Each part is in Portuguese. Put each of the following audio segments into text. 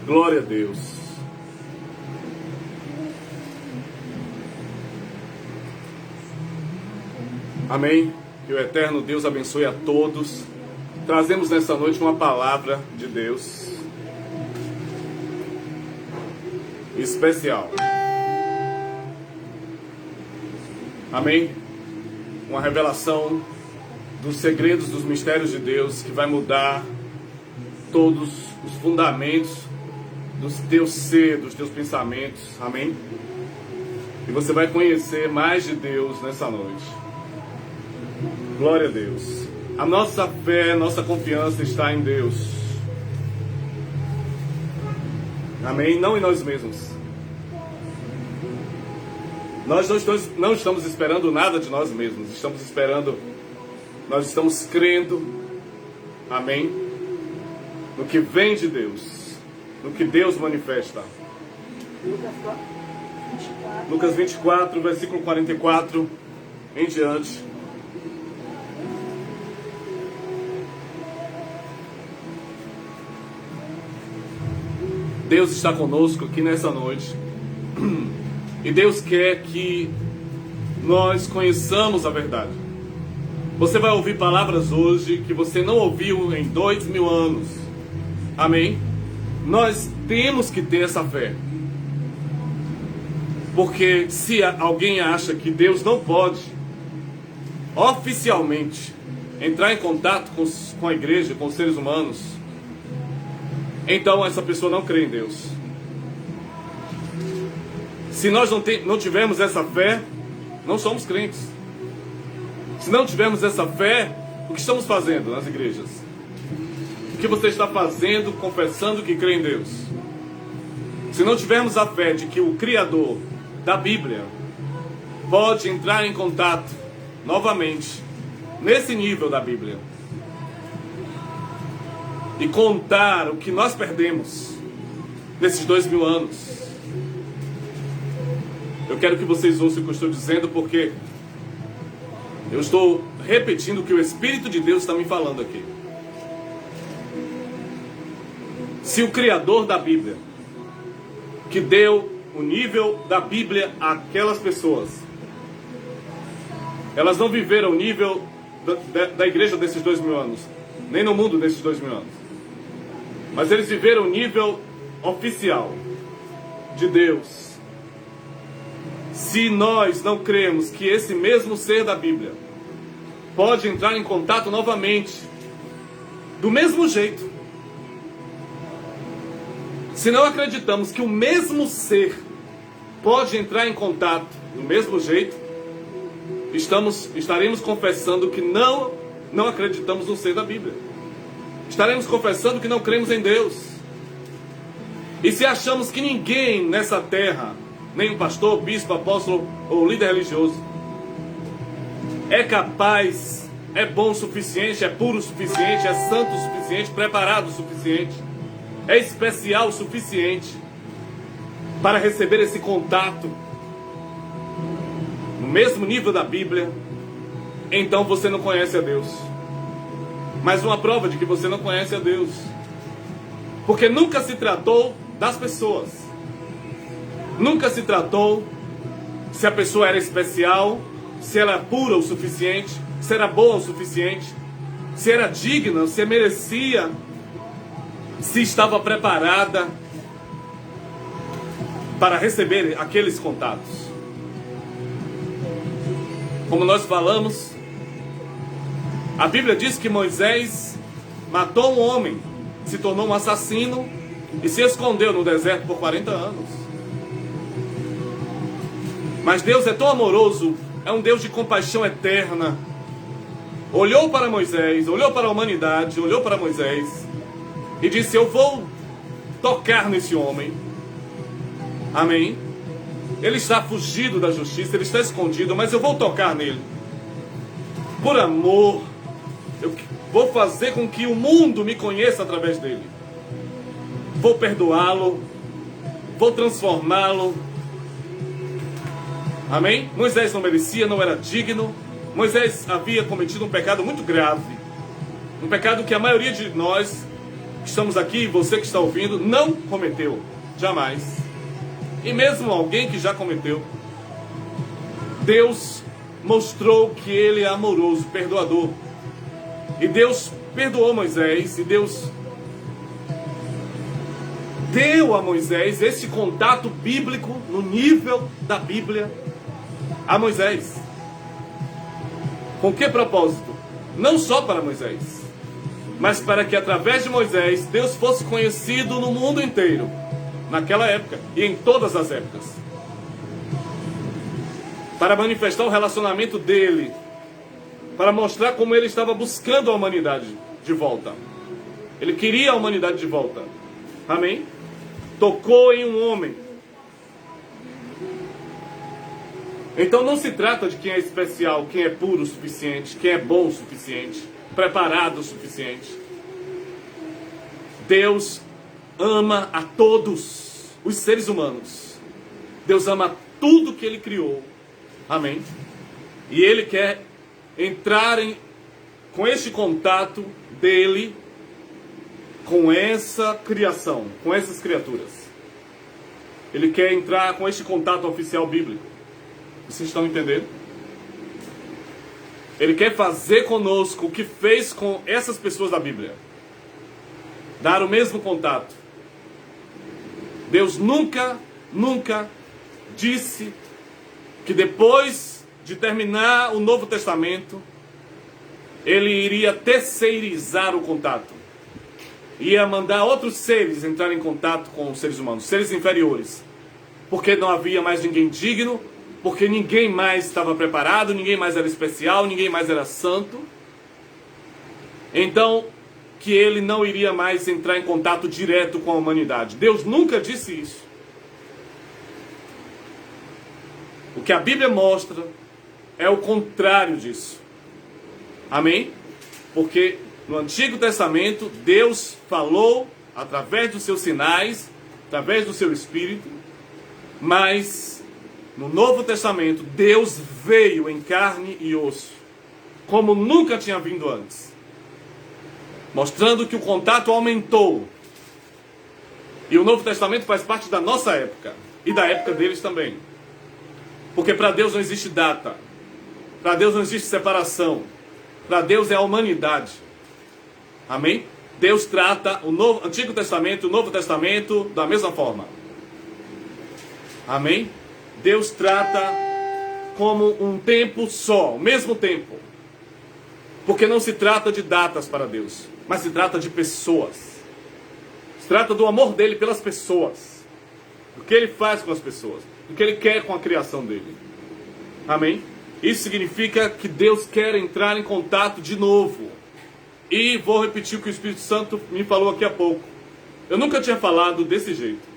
Glória a Deus. Amém. Que o eterno Deus abençoe a todos. Trazemos nessa noite uma palavra de Deus especial. Amém. Uma revelação dos segredos, dos mistérios de Deus, que vai mudar todos os fundamentos do teu ser, dos teus pensamentos. Amém. E você vai conhecer mais de Deus nessa noite. Glória a Deus. A nossa fé, nossa confiança está em Deus. Amém? Não em nós mesmos. Nós não estamos esperando nada de nós mesmos. Nós estamos crendo, amém, no que vem de Deus, no que Deus manifesta. Lucas 24, versículo 44 em diante. Deus está conosco aqui nessa noite. E Deus quer que nós conheçamos a verdade. Você vai ouvir palavras hoje que você não ouviu em 2000 anos. Amém? Nós temos que ter essa fé. Porque se alguém acha que Deus não pode oficialmente entrar em contato com a igreja, com os seres humanos, então essa pessoa não crê em Deus. Se nós não tivermos essa fé, não somos crentes. Se não tivermos essa fé, o que estamos fazendo nas igrejas? O que você está fazendo confessando que crê em Deus? Se não tivermos a fé de que o Criador da Bíblia pode entrar em contato novamente nesse nível da Bíblia e contar o que nós perdemos nesses 2000 anos, eu quero que vocês ouçam o que eu estou dizendo, porque eu estou repetindo o que o Espírito de Deus está me falando aqui. Se o Criador da Bíblia, que deu o nível da Bíblia àquelas pessoas, elas não viveram o nível da igreja desses 2000 anos, nem no mundo desses 2000 anos, mas eles viveram o nível oficial de Deus. Se nós não cremos que esse mesmo ser da Bíblia pode entrar em contato novamente, do mesmo jeito, se não acreditamos que o mesmo ser pode entrar em contato do mesmo jeito, estaremos confessando que não acreditamos no ser da Bíblia. Estaremos confessando que não cremos em Deus. E se achamos que ninguém nessa terra, nem um pastor, bispo, apóstolo ou líder religioso, é capaz, é bom o suficiente, é puro o suficiente, é santo o suficiente, preparado o suficiente, é especial o suficiente para receber esse contato no mesmo nível da Bíblia, então você não conhece a Deus. Mais uma prova de que você não conhece a Deus, porque nunca se tratou das pessoas, nunca se tratou se a pessoa era especial, se ela era pura o suficiente, se era boa o suficiente, se era digna, se merecia, se estava preparada para receber aqueles contatos. Como nós falamos, a Bíblia diz que Moisés matou um homem, se tornou um assassino e se escondeu no deserto por 40 anos. Mas Deus é tão amoroso, é um Deus de compaixão eterna. Olhou para Moisés, olhou para a humanidade, olhou para Moisés e disse: eu vou tocar nesse homem. Amém? Ele está fugido da justiça, ele está escondido, mas eu vou tocar nele. Por amor, eu vou fazer com que o mundo me conheça através dele. Vou perdoá-lo, vou transformá-lo. Amém? Moisés não merecia, não era digno. Moisés havia cometido um pecado muito grave. Um pecado que a maioria de nós que estamos aqui, você que está ouvindo, não cometeu. Jamais. E mesmo alguém que já cometeu, Deus mostrou que Ele é amoroso, perdoador. E Deus perdoou Moisés, e Deus deu a Moisés esse contato bíblico no nível da Bíblia a Moisés. Com que propósito? Não só para Moisés, mas para que através de Moisés Deus fosse conhecido no mundo inteiro, naquela época e em todas as épocas, para manifestar o relacionamento dele, para mostrar como ele estava buscando a humanidade de volta. Ele queria a humanidade de volta. Amém? Tocou em um homem. Então não se trata de quem é especial, quem é puro o suficiente, quem é bom o suficiente, preparado o suficiente. Deus ama a todos os seres humanos. Deus ama tudo que Ele criou. Amém? E Ele quer entrar com este contato dele com essa criação, com essas criaturas. Ele quer entrar com este contato oficial bíblico. Vocês estão entendendo? Ele quer fazer conosco o que fez com essas pessoas da Bíblia. Dar o mesmo contato. Deus nunca disse que depois de terminar o Novo Testamento, Ele iria terceirizar o contato. Ia mandar outros seres entrar em contato com os seres humanos, seres inferiores. Porque não havia mais ninguém digno, porque ninguém mais estava preparado, ninguém mais era especial, ninguém mais era santo. Então, que Ele não iria mais entrar em contato direto com a humanidade. Deus nunca disse isso. O que a Bíblia mostra é o contrário disso. Amém? Porque no Antigo Testamento, Deus falou através dos seus sinais, através do seu Espírito, mas no Novo Testamento, Deus veio em carne e osso, como nunca tinha vindo antes, mostrando que o contato aumentou. E o Novo Testamento faz parte da nossa época, e da época deles também. Porque para Deus não existe data, para Deus não existe separação, para Deus é a humanidade. Amém? Deus trata o Antigo Testamento e o Novo Testamento da mesma forma. Amém? Deus trata como um tempo só, o mesmo tempo. Porque não se trata de datas para Deus, mas se trata de pessoas. Se trata do amor dele pelas pessoas. Do que ele faz com as pessoas. Do que ele quer com a criação dele. Amém? Isso significa que Deus quer entrar em contato de novo. E vou repetir o que o Espírito Santo me falou aqui há pouco. Eu nunca tinha falado desse jeito.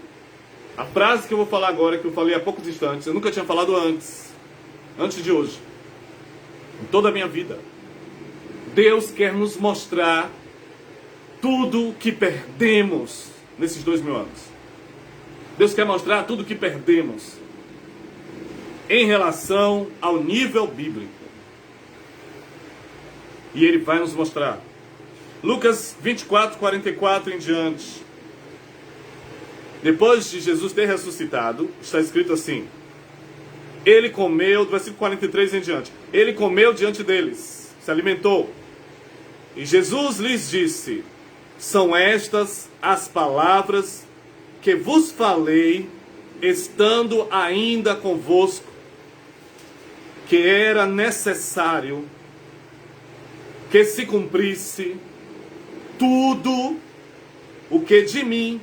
A frase que eu vou falar agora, que eu falei há poucos instantes, eu nunca tinha falado antes de hoje. Em toda a minha vida. Deus quer nos mostrar tudo que perdemos nesses 2000 anos. Deus quer mostrar tudo que perdemos em relação ao nível bíblico. E Ele vai nos mostrar. Lucas 24, 44 em diante. Depois de Jesus ter ressuscitado, está escrito assim: Ele comeu, do versículo 43 em diante, Ele comeu diante deles, se alimentou. E Jesus lhes disse: São estas as palavras que vos falei, estando ainda convosco, que era necessário que se cumprisse tudo o que de mim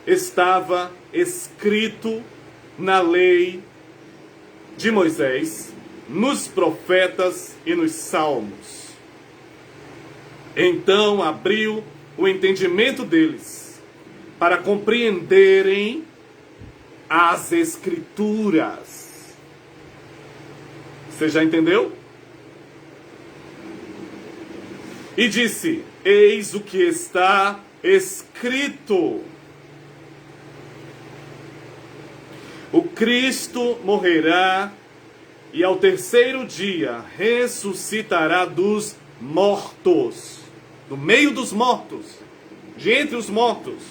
estava escrito na lei de Moisés, nos profetas e nos salmos. Então abriu o entendimento deles, para compreenderem as Escrituras. Você já entendeu? E disse: Eis o que está escrito. O Cristo morrerá e ao terceiro dia ressuscitará dos mortos. Do meio dos mortos. de entre os mortos.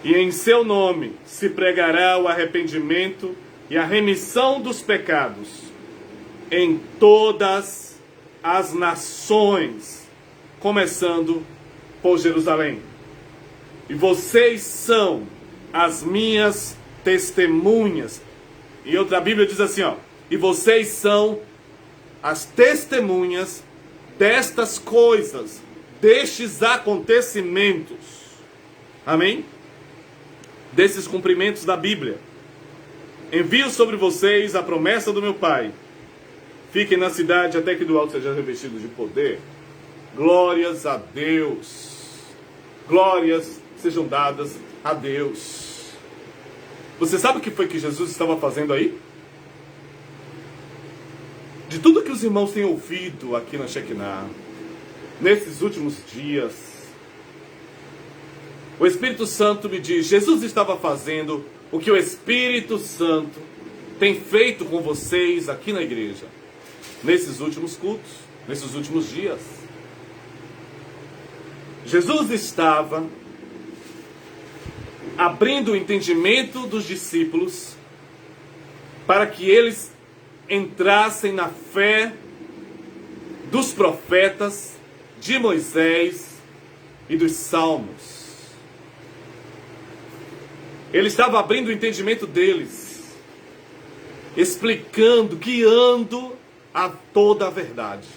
E em seu nome se pregará o arrependimento e a remissão dos pecados em todas as nações, começando por Jerusalém. E vocês são as minhas testemunhas. E outra Bíblia diz assim, ó, e vocês são as testemunhas destas coisas, destes acontecimentos. Amém? Desses cumprimentos da Bíblia. Envio sobre vocês a promessa do meu Pai. Fiquem na cidade até que do alto sejam revestidos de poder. Glórias a Deus. Glórias sejam dadas a Deus. Você sabe o que foi que Jesus estava fazendo aí? De tudo que os irmãos têm ouvido aqui na Shekinah, nesses últimos dias, o Espírito Santo me diz, Jesus estava fazendo o que o Espírito Santo tem feito com vocês aqui na igreja, nesses últimos cultos, nesses últimos dias. Jesus estava abrindo o entendimento dos discípulos para que eles entrassem na fé dos profetas, de Moisés e dos Salmos. Ele estava abrindo o entendimento deles, explicando, guiando a toda a verdade.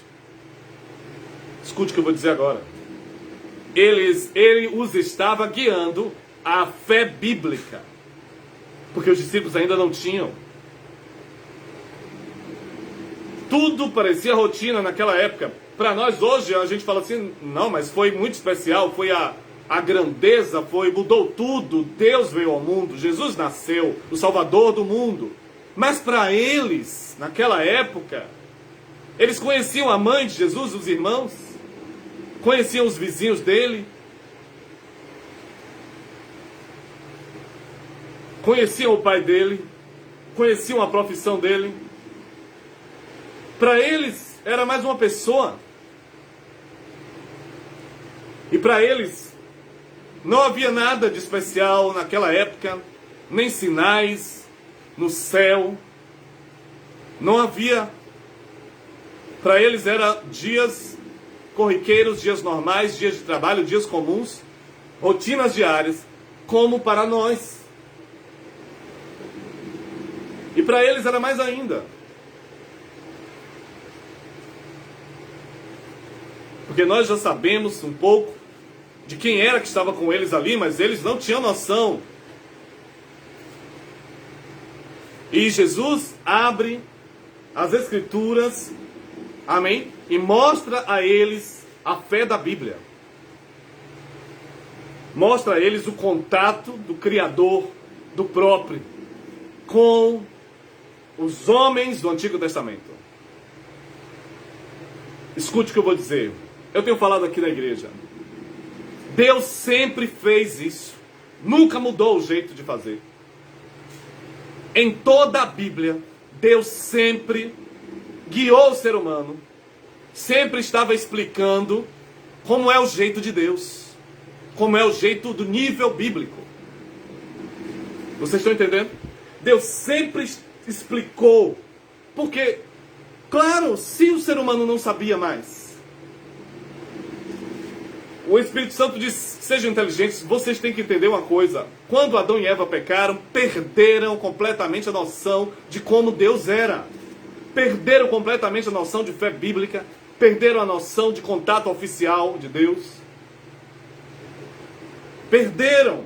Escute o que eu vou dizer agora. Ele os estava guiando à fé bíblica, porque os discípulos ainda não tinham. Tudo parecia rotina naquela época. Para nós hoje, a gente fala assim, não, mas foi muito especial, foi a grandeza, mudou tudo. Deus veio ao mundo, Jesus nasceu, o Salvador do mundo. Mas para eles, naquela época, eles conheciam a mãe de Jesus, os irmãos, conheciam os vizinhos dele, conheciam o pai dele, conheciam a profissão dele. Para eles, era mais uma pessoa. E para eles, não havia nada de especial naquela época, nem sinais no céu. Não havia. Para eles, era dias corriqueiros, dias normais, dias de trabalho, dias comuns, rotinas diárias, como para nós. E para eles era mais ainda. Porque nós já sabemos um pouco de quem era que estava com eles ali, mas eles não tinham noção. E Jesus abre as Escrituras, amém? E mostra a eles a fé da Bíblia. Mostra a eles o contato do Criador, do próprio, com os homens do Antigo Testamento. Escute o que eu vou dizer. Eu tenho falado aqui na igreja. Deus sempre fez isso. Nunca mudou o jeito de fazer. Em toda a Bíblia, Deus sempre guiou o ser humano. Sempre estava explicando como é o jeito de Deus. Como é o jeito do nível bíblico. Vocês estão entendendo? Deus sempre explicou. Porque, claro, se o ser humano não sabia mais, o Espírito Santo diz, sejam inteligentes, vocês têm que entender uma coisa. Quando Adão e Eva pecaram, perderam completamente a noção de como Deus era. Perderam completamente a noção de fé bíblica. Perderam a noção de contato oficial de Deus. Perderam.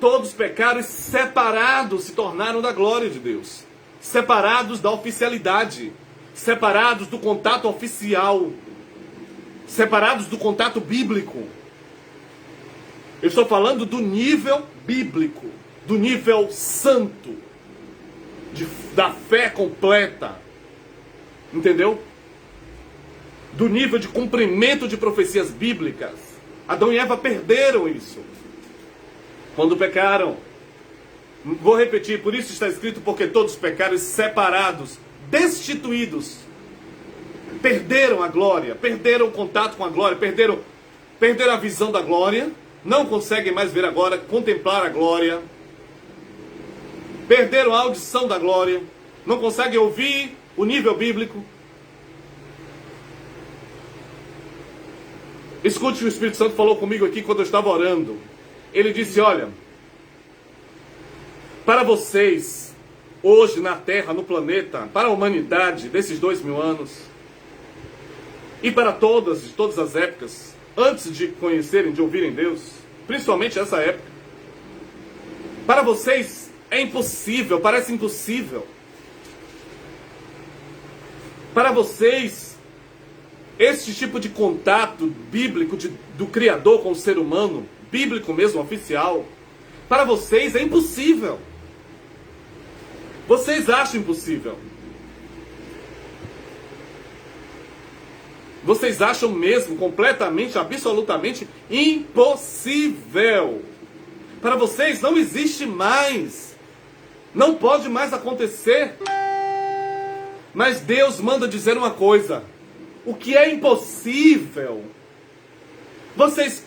Todos pecaram e separados se tornaram da glória de Deus. Separados da oficialidade. Separados do contato oficial. Separados do contato bíblico. Eu estou falando do nível bíblico, do nível santo, da fé completa. Entendeu? Do nível de cumprimento de profecias bíblicas. Adão e Eva perderam isso quando pecaram. Vou repetir, por isso está escrito, porque todos pecaram separados, destituídos. Perderam a glória, perderam o contato com a glória, perderam perderam a visão da glória, não conseguem mais ver agora, contemplar a glória. Perderam a audição da glória, não conseguem ouvir o nível bíblico. Escute o que o Espírito Santo falou comigo aqui quando eu estava orando. Ele disse, olha, para vocês, hoje na Terra, no planeta, para a humanidade desses 2000 anos, e para todas as épocas, antes de conhecerem, de ouvirem Deus, principalmente essa época, para vocês é impossível, parece impossível. Para vocês, este tipo de contato bíblico do Criador com o ser humano, bíblico mesmo, oficial, para vocês é impossível. Vocês acham impossível. Vocês acham mesmo completamente, absolutamente impossível. Para vocês não existe mais. Não pode mais acontecer. Mas Deus manda dizer uma coisa. O que é impossível. Vocês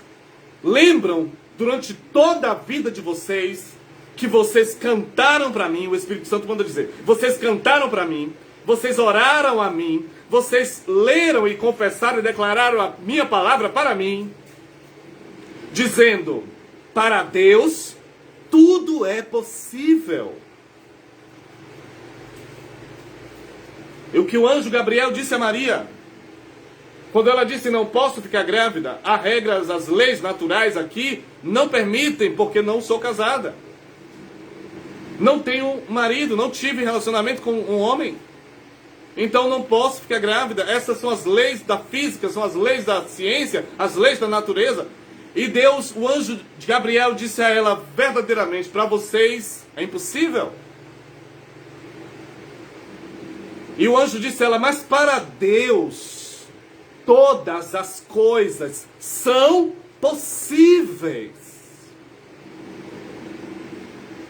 lembram durante toda a vida de vocês que vocês cantaram para mim, o Espírito Santo manda dizer, vocês cantaram para mim, vocês oraram a mim, vocês leram e confessaram e declararam a minha palavra para mim, dizendo, para Deus tudo é possível. E o que o anjo Gabriel disse a Maria, quando ela disse não posso ficar grávida, há regras, as leis naturais aqui não permitem, porque não sou casada. Não tenho marido, não tive relacionamento com um homem. Então não posso ficar grávida. Essas são as leis da física, são as leis da ciência, as leis da natureza. E Deus, o anjo de Gabriel disse a ela, verdadeiramente, para vocês é impossível. E o anjo disse a ela, mas para Deus todas as coisas são possíveis.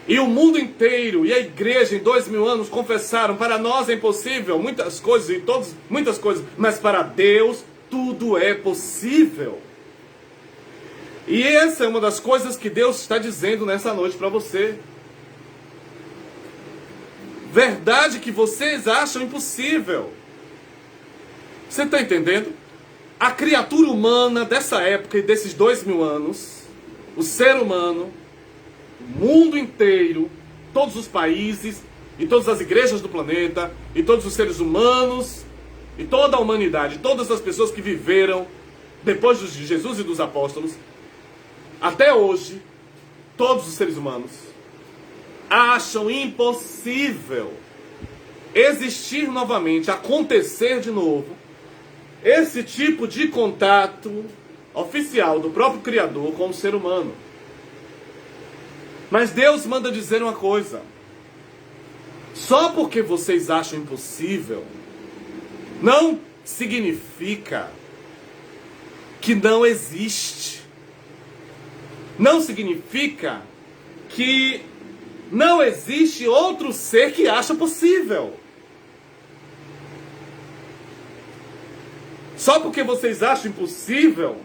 E o mundo inteiro e a igreja em 2000 anos confessaram, para nós é impossível muitas coisas, muitas coisas, mas para Deus tudo é possível. E essa é uma das coisas que Deus está dizendo nessa noite para você. Verdade que vocês acham impossível. Você está entendendo? A criatura humana dessa época e desses 2000 anos, o ser humano, o mundo inteiro, todos os países e todas as igrejas do planeta e todos os seres humanos e toda a humanidade, todas as pessoas que viveram depois de Jesus e dos apóstolos, até hoje, todos os seres humanos acham impossível existir novamente, acontecer de novo, esse tipo de contato oficial do próprio Criador com o ser humano. Mas Deus manda dizer uma coisa. Só porque vocês acham impossível, não significa que não existe. Não significa que não existe outro ser que acha possível. Só porque vocês acham impossível,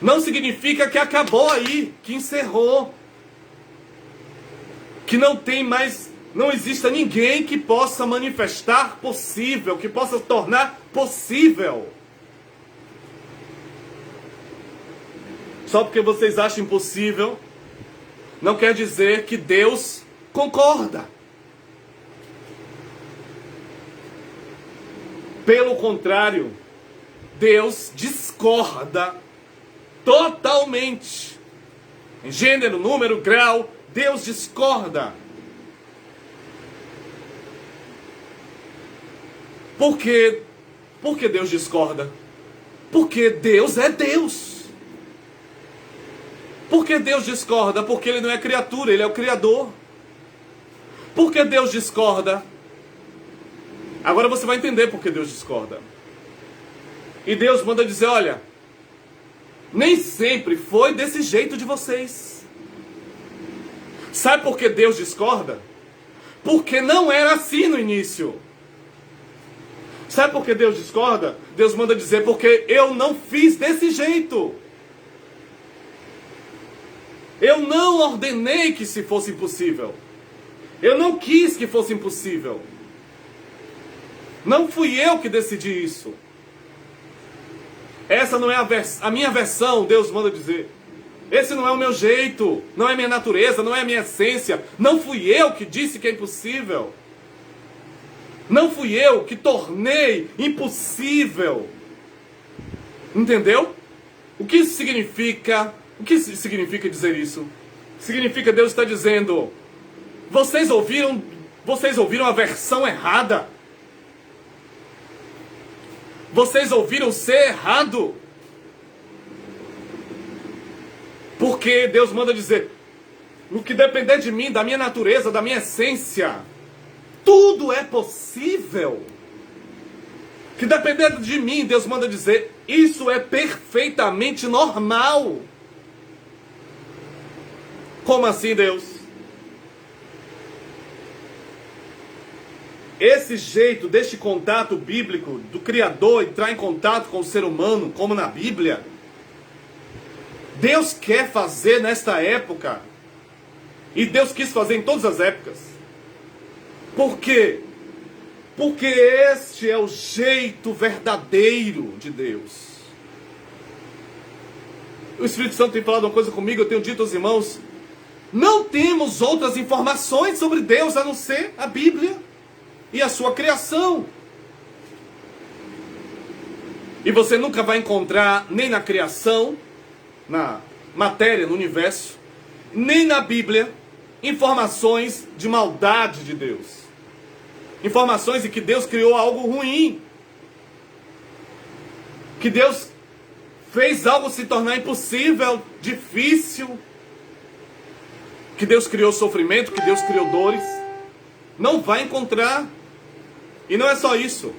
não significa que acabou aí, que encerrou. Que não tem mais, não exista ninguém que possa manifestar possível, que possa tornar possível. Só porque vocês acham impossível, não quer dizer que Deus concorda. Pelo contrário, Deus discorda totalmente. Em gênero, número, grau, Deus discorda. Por quê? Por que Deus discorda? Porque Deus é Deus. Por que Deus discorda? Porque Ele não é criatura, Ele é o Criador. Por que Deus discorda? Agora você vai entender por que Deus discorda. E Deus manda dizer, olha, nem sempre foi desse jeito de vocês. Sabe por que Deus discorda? Porque não era assim no início. Sabe por que Deus discorda? Deus manda dizer, porque eu não fiz desse jeito. Eu não ordenei que se fosse impossível. Eu não quis que fosse impossível. Não fui eu que decidi isso. Essa não é a minha versão, Deus manda dizer. Esse não é o meu jeito, não é minha natureza, não é minha essência. Não fui eu que disse que é impossível. Não fui eu que tornei impossível. Entendeu? O que isso significa? O que significa dizer isso? Significa Deus está dizendo: vocês ouviram a versão errada. Vocês ouviram ser errado. Porque Deus manda dizer: no que depender de mim, da minha natureza, da minha essência, tudo é possível. Que dependendo de mim, Deus manda dizer: isso é perfeitamente normal. Como assim, Deus? Esse jeito, deste contato bíblico, do Criador entrar em contato com o ser humano, como na Bíblia, Deus quer fazer nesta época. E Deus quis fazer em todas as épocas. Por quê? Porque este é o jeito verdadeiro de Deus. O Espírito Santo tem falado uma coisa comigo, eu tenho dito aos irmãos: não temos outras informações sobre Deus a não ser a Bíblia e a sua criação. E você nunca vai encontrar, nem na criação, na matéria, no universo, nem na Bíblia, informações de maldade de Deus. Informações de que Deus criou algo ruim. Que Deus fez algo se tornar impossível, difícil. Que Deus criou sofrimento, que Deus criou dores. Não vai encontrar. E não é só isso.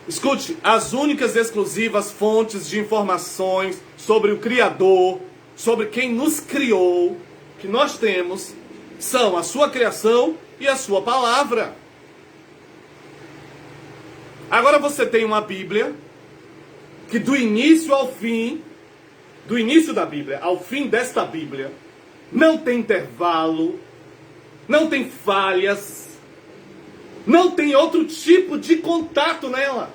Escute, as únicas exclusivas fontes de informações sobre o Criador, sobre quem nos criou, que nós temos, são a sua criação e a sua palavra. Agora você tem uma Bíblia, que do início ao fim, do início da Bíblia ao fim desta Bíblia, não tem intervalo, não tem falhas, não tem outro tipo de contato nela.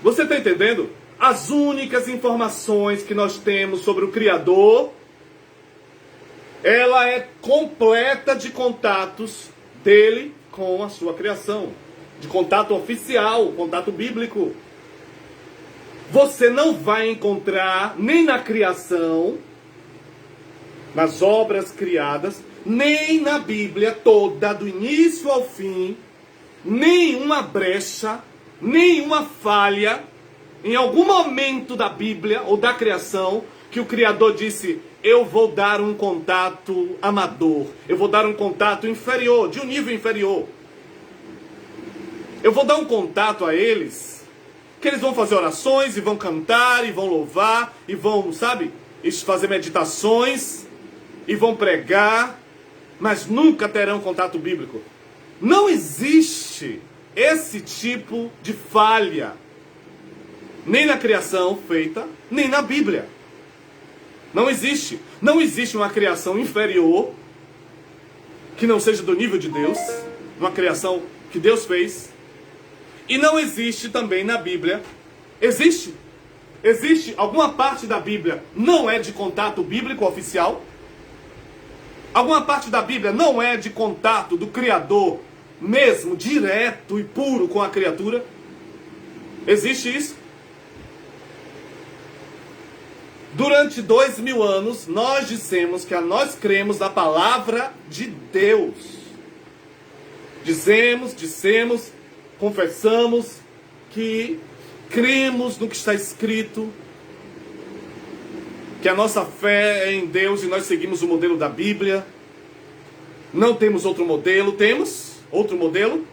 Você está entendendo? As únicas informações que nós temos sobre o Criador, ela é completa de contatos dele com a sua criação. De contato oficial, contato bíblico. Você não vai encontrar nem na criação, nas obras criadas, nem na Bíblia toda, do início ao fim, nenhuma brecha, nenhuma falha, em algum momento da Bíblia ou da criação, que o Criador disse: eu vou dar um contato amador, eu vou dar um contato inferior, de um nível inferior. Eu vou dar um contato a eles, que eles vão fazer orações, e vão cantar, e vão louvar, e vão, sabe, fazer meditações, e vão pregar, mas nunca terão contato bíblico. Não existe esse tipo de falha, nem na criação feita, nem na Bíblia. Não existe. Não existe uma criação inferior que não seja do nível de Deus, uma criação que Deus fez. E não existe também na Bíblia. Existe alguma parte da Bíblia não é de contato bíblico oficial? Alguma parte da Bíblia não é de contato do Criador mesmo, direto e puro com a criatura? Existe isso? Durante 2000 anos, nós dissemos que nós cremos na palavra de Deus. Dissemos, confessamos que cremos no que está escrito, que a nossa fé é em Deus e nós seguimos o modelo da Bíblia. Não temos outro modelo. Temos outro modelo?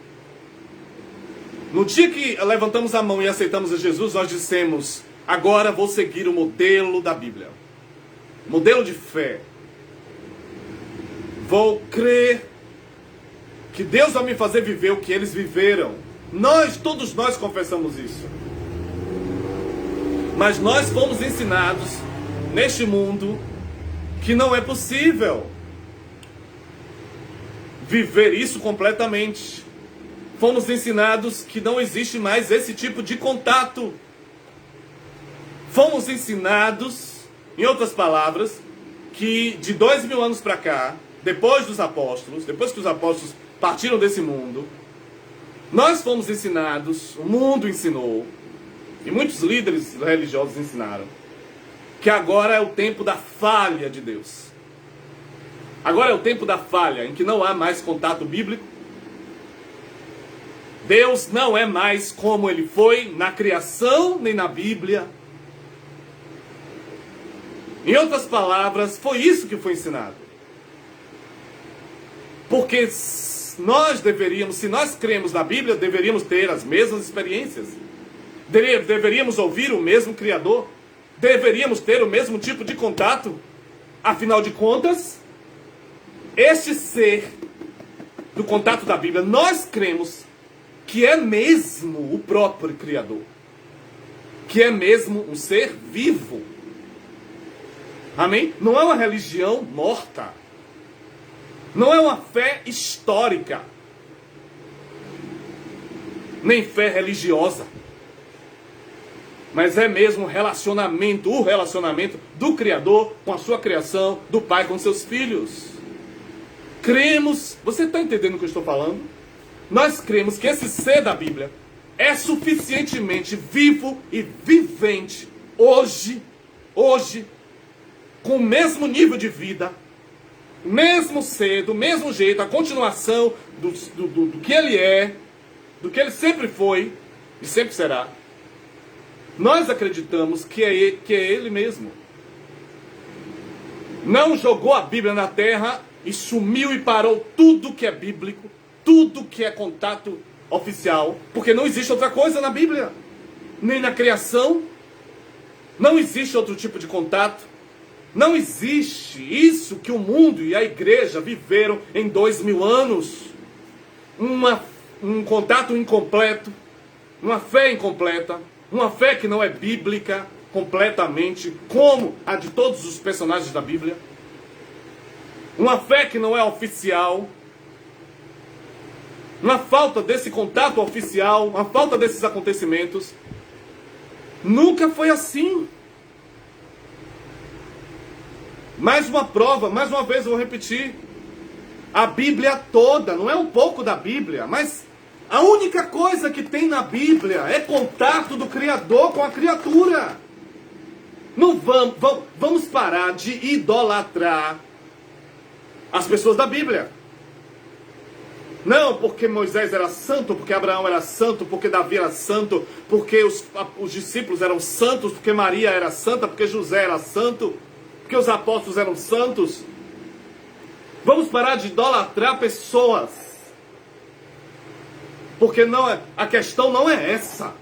No dia que levantamos a mão e aceitamos a Jesus, nós dissemos: agora vou seguir o modelo da Bíblia, modelo de fé. Vou crer que Deus vai me fazer viver o que eles viveram. Todos nós confessamos isso. Mas nós fomos ensinados neste mundo que não é possível viver isso completamente. Fomos ensinados que não existe mais esse tipo de contato. Fomos ensinados, em outras palavras, que de 2000 anos para cá, depois dos apóstolos, depois que os apóstolos partiram desse mundo, nós fomos ensinados, o mundo ensinou, e muitos líderes religiosos ensinaram, que agora é o tempo da falha de Deus. Agora é o tempo da falha, em que não há mais contato bíblico. Deus não é mais como ele foi na criação, nem na Bíblia. Em outras palavras, foi isso que foi ensinado. Porque nós deveríamos, se nós cremos na Bíblia, deveríamos ter as mesmas experiências. Deveríamos ouvir o mesmo Criador. Deveríamos ter o mesmo tipo de contato. Afinal de contas, este ser do contato da Bíblia, nós cremos que é mesmo o próprio Criador. Que é mesmo um ser vivo. Amém? Não é uma religião morta. Não é uma fé histórica. Nem fé religiosa. Mas é mesmo relacionamento, o relacionamento do Criador com a sua criação, do Pai com seus filhos. Cremos, você está entendendo o que eu estou falando? Nós cremos que esse ser da Bíblia é suficientemente vivo e vivente hoje, com o mesmo nível de vida, mesmo ser, do mesmo jeito, a continuação do que ele é, do que ele sempre foi e sempre será. Nós acreditamos que é ele mesmo. Não jogou a Bíblia na terra e sumiu e parou tudo que é bíblico, tudo que é contato oficial, porque não existe outra coisa na Bíblia, nem na criação. Não existe outro tipo de contato. Não existe isso que o mundo e a igreja viveram em 2000 anos. Um contato incompleto, uma fé incompleta, uma fé que não é bíblica completamente, como a de todos os personagens da Bíblia. Uma fé que não é oficial. Uma falta desse contato oficial, uma falta desses acontecimentos. Nunca foi assim. Mais uma prova, mais uma vez eu vou repetir. A Bíblia toda, não é um pouco da Bíblia, mas a única coisa que tem na Bíblia é contato do Criador com a criatura. Não vamos parar de idolatrar as pessoas da Bíblia. Não porque Moisés era santo, porque Abraão era santo, porque Davi era santo, porque os discípulos eram santos, porque Maria era santa, porque José era santo, porque os apóstolos eram santos. Vamos parar de idolatrar pessoas. Porque a questão não é essa.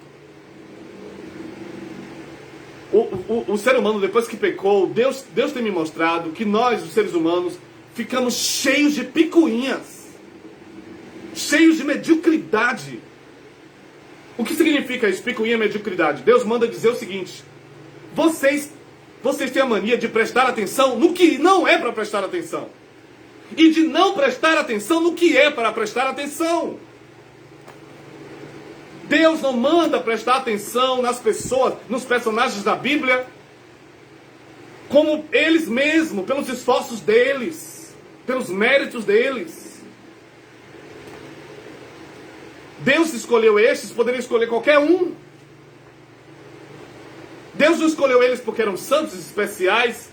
O ser humano, depois que pecou, Deus tem me mostrado que nós, os seres humanos, ficamos cheios de picuinhas. Cheios de mediocridade. O que significa isso? Picuinha, mediocridade. Deus manda dizer o seguinte: vocês têm a mania de prestar atenção no que não é para prestar atenção. E de não prestar atenção no que é para prestar atenção. Deus não manda prestar atenção nas pessoas, nos personagens da Bíblia, como eles mesmos, pelos esforços deles, pelos méritos deles. Deus escolheu estes, poderia escolher qualquer um. Deus não escolheu eles porque eram santos especiais.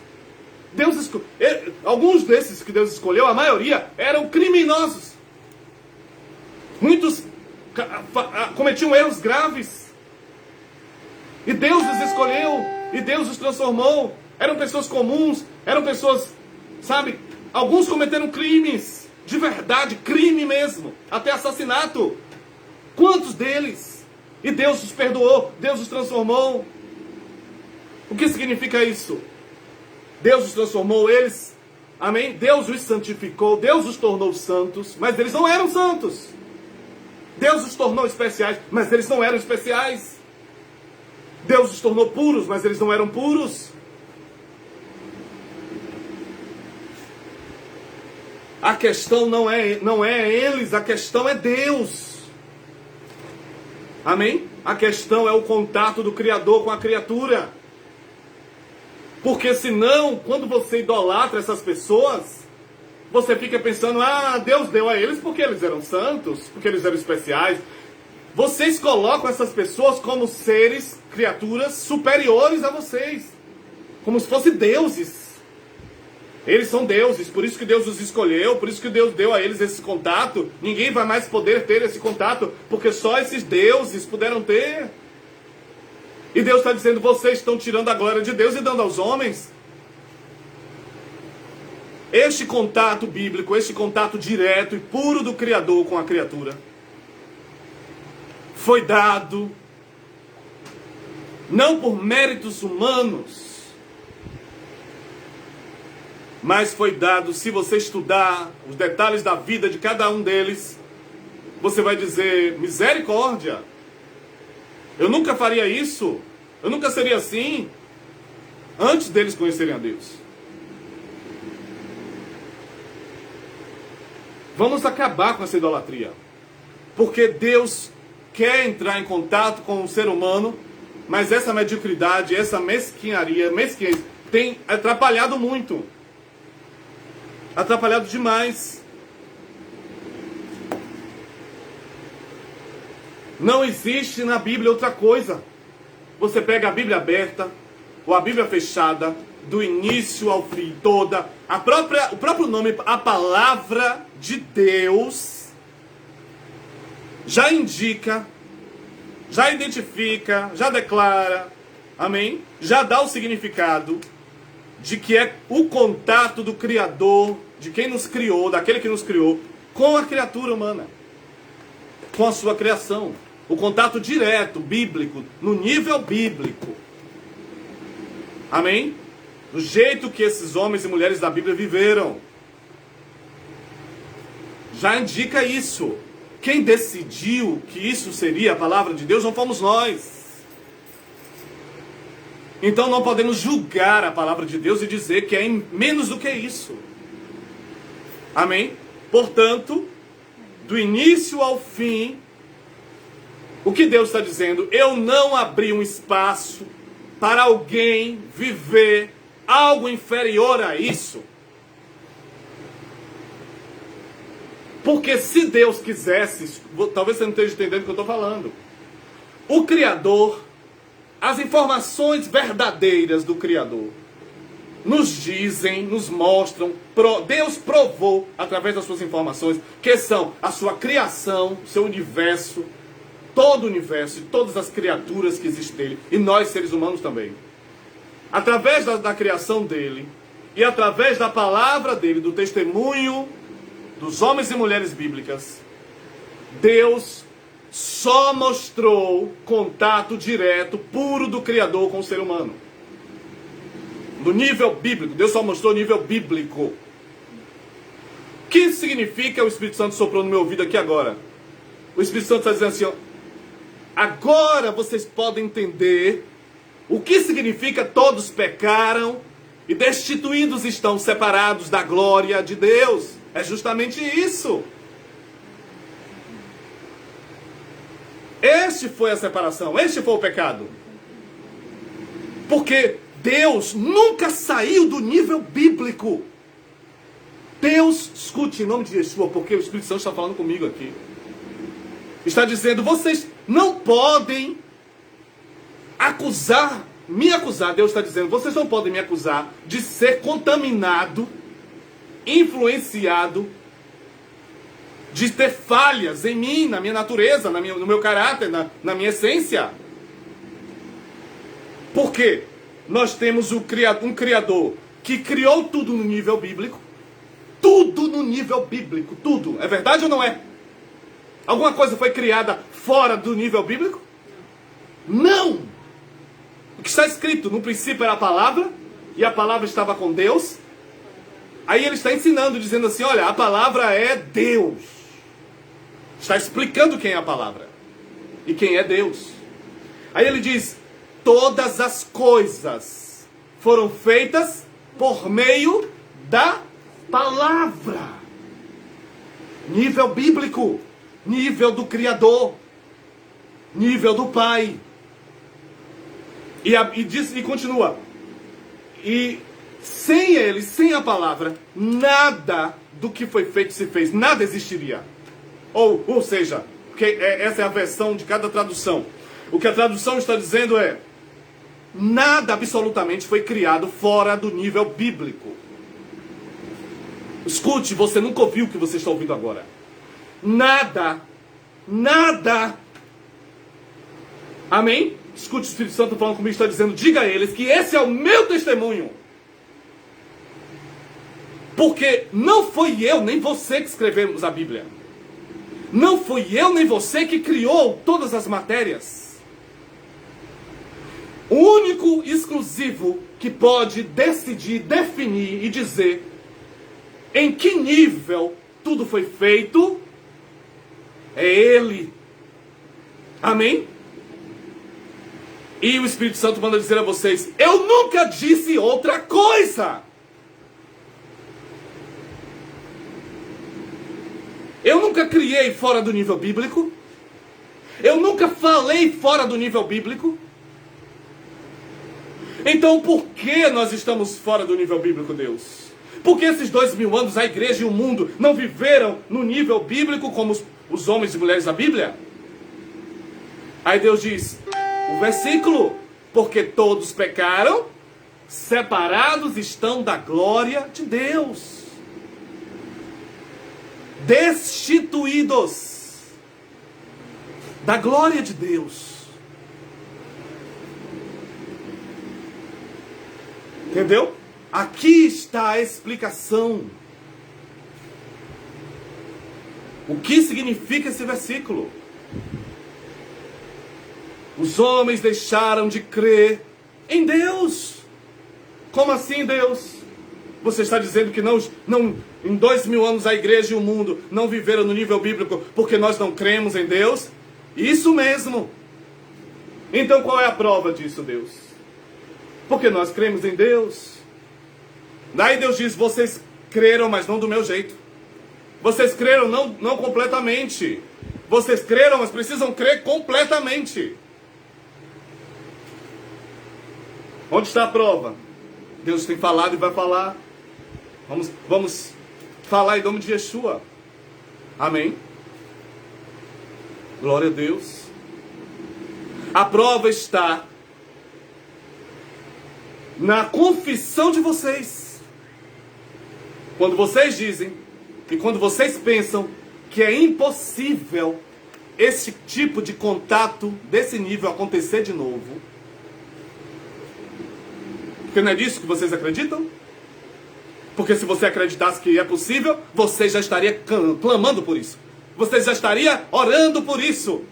Alguns desses que Deus escolheu, a maioria, eram criminosos. Muitos cometiam erros graves. E Deus os escolheu, e Deus os transformou. Eram pessoas comuns, eram pessoas, sabe, alguns cometeram crimes, de verdade, crime mesmo, até assassinato. Quantos deles? E Deus os perdoou, Deus os transformou. O que significa isso? Deus os transformou, eles Amém? Deus os santificou, Deus os tornou santos, mas eles não eram santos. Deus os tornou especiais, mas eles não eram especiais. Deus os tornou puros, mas eles não eram puros. A questão não é eles, a questão é Deus. Amém? A questão é o contato do Criador com a criatura. Porque senão, quando você idolatra essas pessoas, você fica pensando, Deus deu a eles porque eles eram santos, porque eles eram especiais. Vocês colocam essas pessoas como seres, criaturas superiores a vocês. Como se fossem deuses. Eles são deuses, por isso que Deus os escolheu, por isso que Deus deu a eles esse contato. Ninguém vai mais poder ter esse contato, porque só esses deuses puderam ter. E Deus está dizendo, vocês estão tirando a glória de Deus e dando aos homens. Este contato bíblico, este contato direto e puro do Criador com a criatura, foi dado não por méritos humanos, mas foi dado, se você estudar os detalhes da vida de cada um deles, você vai dizer, misericórdia, eu nunca faria isso, eu nunca seria assim, antes deles conhecerem a Deus. Vamos acabar com essa idolatria, porque Deus quer entrar em contato com o ser humano, mas essa mediocridade, essa mesquinharia tem atrapalhado muito. Atrapalhado demais. Não existe na Bíblia outra coisa. Você pega a Bíblia aberta ou a Bíblia fechada, do início ao fim toda, o próprio nome, a palavra de Deus, já indica, já identifica, já declara, amém? Já dá o significado de que é o contato do Criador, de quem nos criou, daquele que nos criou, com a criatura humana, com a sua criação. O contato direto, bíblico, no nível bíblico. Amém? Do jeito que esses homens e mulheres da Bíblia viveram. Já indica isso. Quem decidiu que isso seria a palavra de Deus não fomos nós. Então não podemos julgar a palavra de Deus e dizer que é menos do que isso. Amém? Portanto, do início ao fim, o que Deus está dizendo? Eu não abri um espaço para alguém viver algo inferior a isso. Porque se Deus quisesse, talvez você não esteja entendendo o que eu estou falando. O Criador, as informações verdadeiras do Criador nos dizem, nos mostram, Deus provou através das suas informações, que são a sua criação, o seu universo, todo o universo e todas as criaturas que existem nele, e nós seres humanos também. Através da criação dele, e através da palavra dele, do testemunho dos homens e mulheres bíblicas, Deus só mostrou contato direto, puro do Criador com o ser humano. No nível bíblico, Deus só mostrou o nível bíblico. O que significa o Espírito Santo soprou no meu ouvido aqui agora? O Espírito Santo está dizendo assim, ó, agora vocês podem entender o que significa todos pecaram e destituídos estão, separados da glória de Deus. É justamente isso. Este foi a separação, este foi o pecado. Porque Deus nunca saiu do nível bíblico. Deus, escute em nome de Yeshua, porque o Espírito Santo está falando comigo aqui. Está dizendo, vocês não podem me acusar. Deus está dizendo, vocês não podem me acusar de ser contaminado, influenciado, de ter falhas em mim, na minha natureza, no meu caráter, na minha essência. Por quê? Nós temos um Criador que criou tudo no nível bíblico. Tudo no nível bíblico, tudo. É verdade ou não é? Alguma coisa foi criada fora do nível bíblico? Não! O que está escrito, no princípio era a palavra, e a palavra estava com Deus. Aí ele está ensinando, dizendo assim, olha, a palavra é Deus. Está explicando quem é a palavra e quem é Deus. Aí ele diz, todas as coisas foram feitas por meio da palavra. Nível bíblico, nível do Criador, nível do Pai. E continua. E sem ele, sem a palavra, nada do que foi feito se fez, nada existiria. Ou seja, essa é a versão de cada tradução. O que a tradução está dizendo é, nada absolutamente foi criado fora do nível bíblico. Escute, você nunca ouviu o que você está ouvindo agora. Nada. Amém? Escute o Espírito Santo falando comigo, está dizendo, diga a eles que esse é o meu testemunho. Porque não foi eu nem você que escrevemos a Bíblia. Não foi eu nem você que criou todas as matérias. O único exclusivo que pode decidir, definir e dizer em que nível tudo foi feito é Ele. Amém? E o Espírito Santo manda dizer a vocês, eu nunca disse outra coisa. Eu nunca criei fora do nível bíblico. Eu nunca falei fora do nível bíblico. Então por que nós estamos fora do nível bíblico, Deus? Porque esses 2000 anos a igreja e o mundo não viveram no nível bíblico como os homens e mulheres da Bíblia? Aí Deus diz, o versículo, porque todos pecaram, separados estão da glória de Deus. Destituídos da glória de Deus. Entendeu? Aqui está a explicação. O que significa esse versículo? Os homens deixaram de crer em Deus. Como assim, Deus? Você está dizendo que não, em 2000 anos a igreja e o mundo não viveram no nível bíblico porque nós não cremos em Deus? Isso mesmo. Então qual é a prova disso, Deus? Porque nós cremos em Deus. Daí Deus diz, vocês creram, mas não do meu jeito. Vocês creram não completamente. Vocês creram, mas precisam crer completamente. Onde está a prova? Deus tem falado e vai falar. Vamos falar em nome de Yeshua. Amém? Glória a Deus. A prova está na confissão de vocês. Quando vocês dizem e quando vocês pensam que é impossível esse tipo de contato desse nível acontecer de novo. Porque não é disso que vocês acreditam? Porque se você acreditasse que é possível, você já estaria clamando por isso. Você já estaria orando por isso.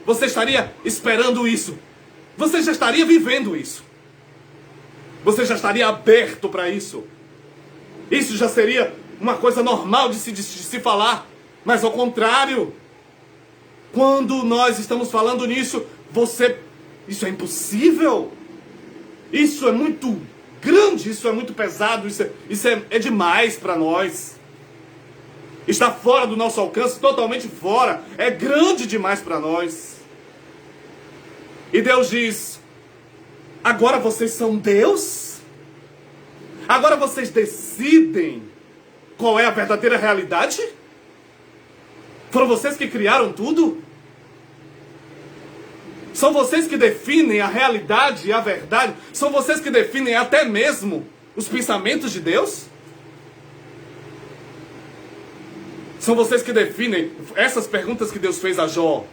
Você estaria esperando isso. Você já estaria vivendo isso. Você já estaria aberto para isso. Isso já seria uma coisa normal de se falar. Mas ao contrário, quando nós estamos falando nisso, isso é impossível. Isso é muito grande, isso é muito pesado, isso é demais para nós. Está fora do nosso alcance, totalmente fora. É grande demais para nós. E Deus diz, agora vocês são Deus? Agora vocês decidem qual é a verdadeira realidade? Foram vocês que criaram tudo? São vocês que definem a realidade e a verdade? São vocês que definem até mesmo os pensamentos de Deus? São vocês que definem essas perguntas que Deus fez a Jó?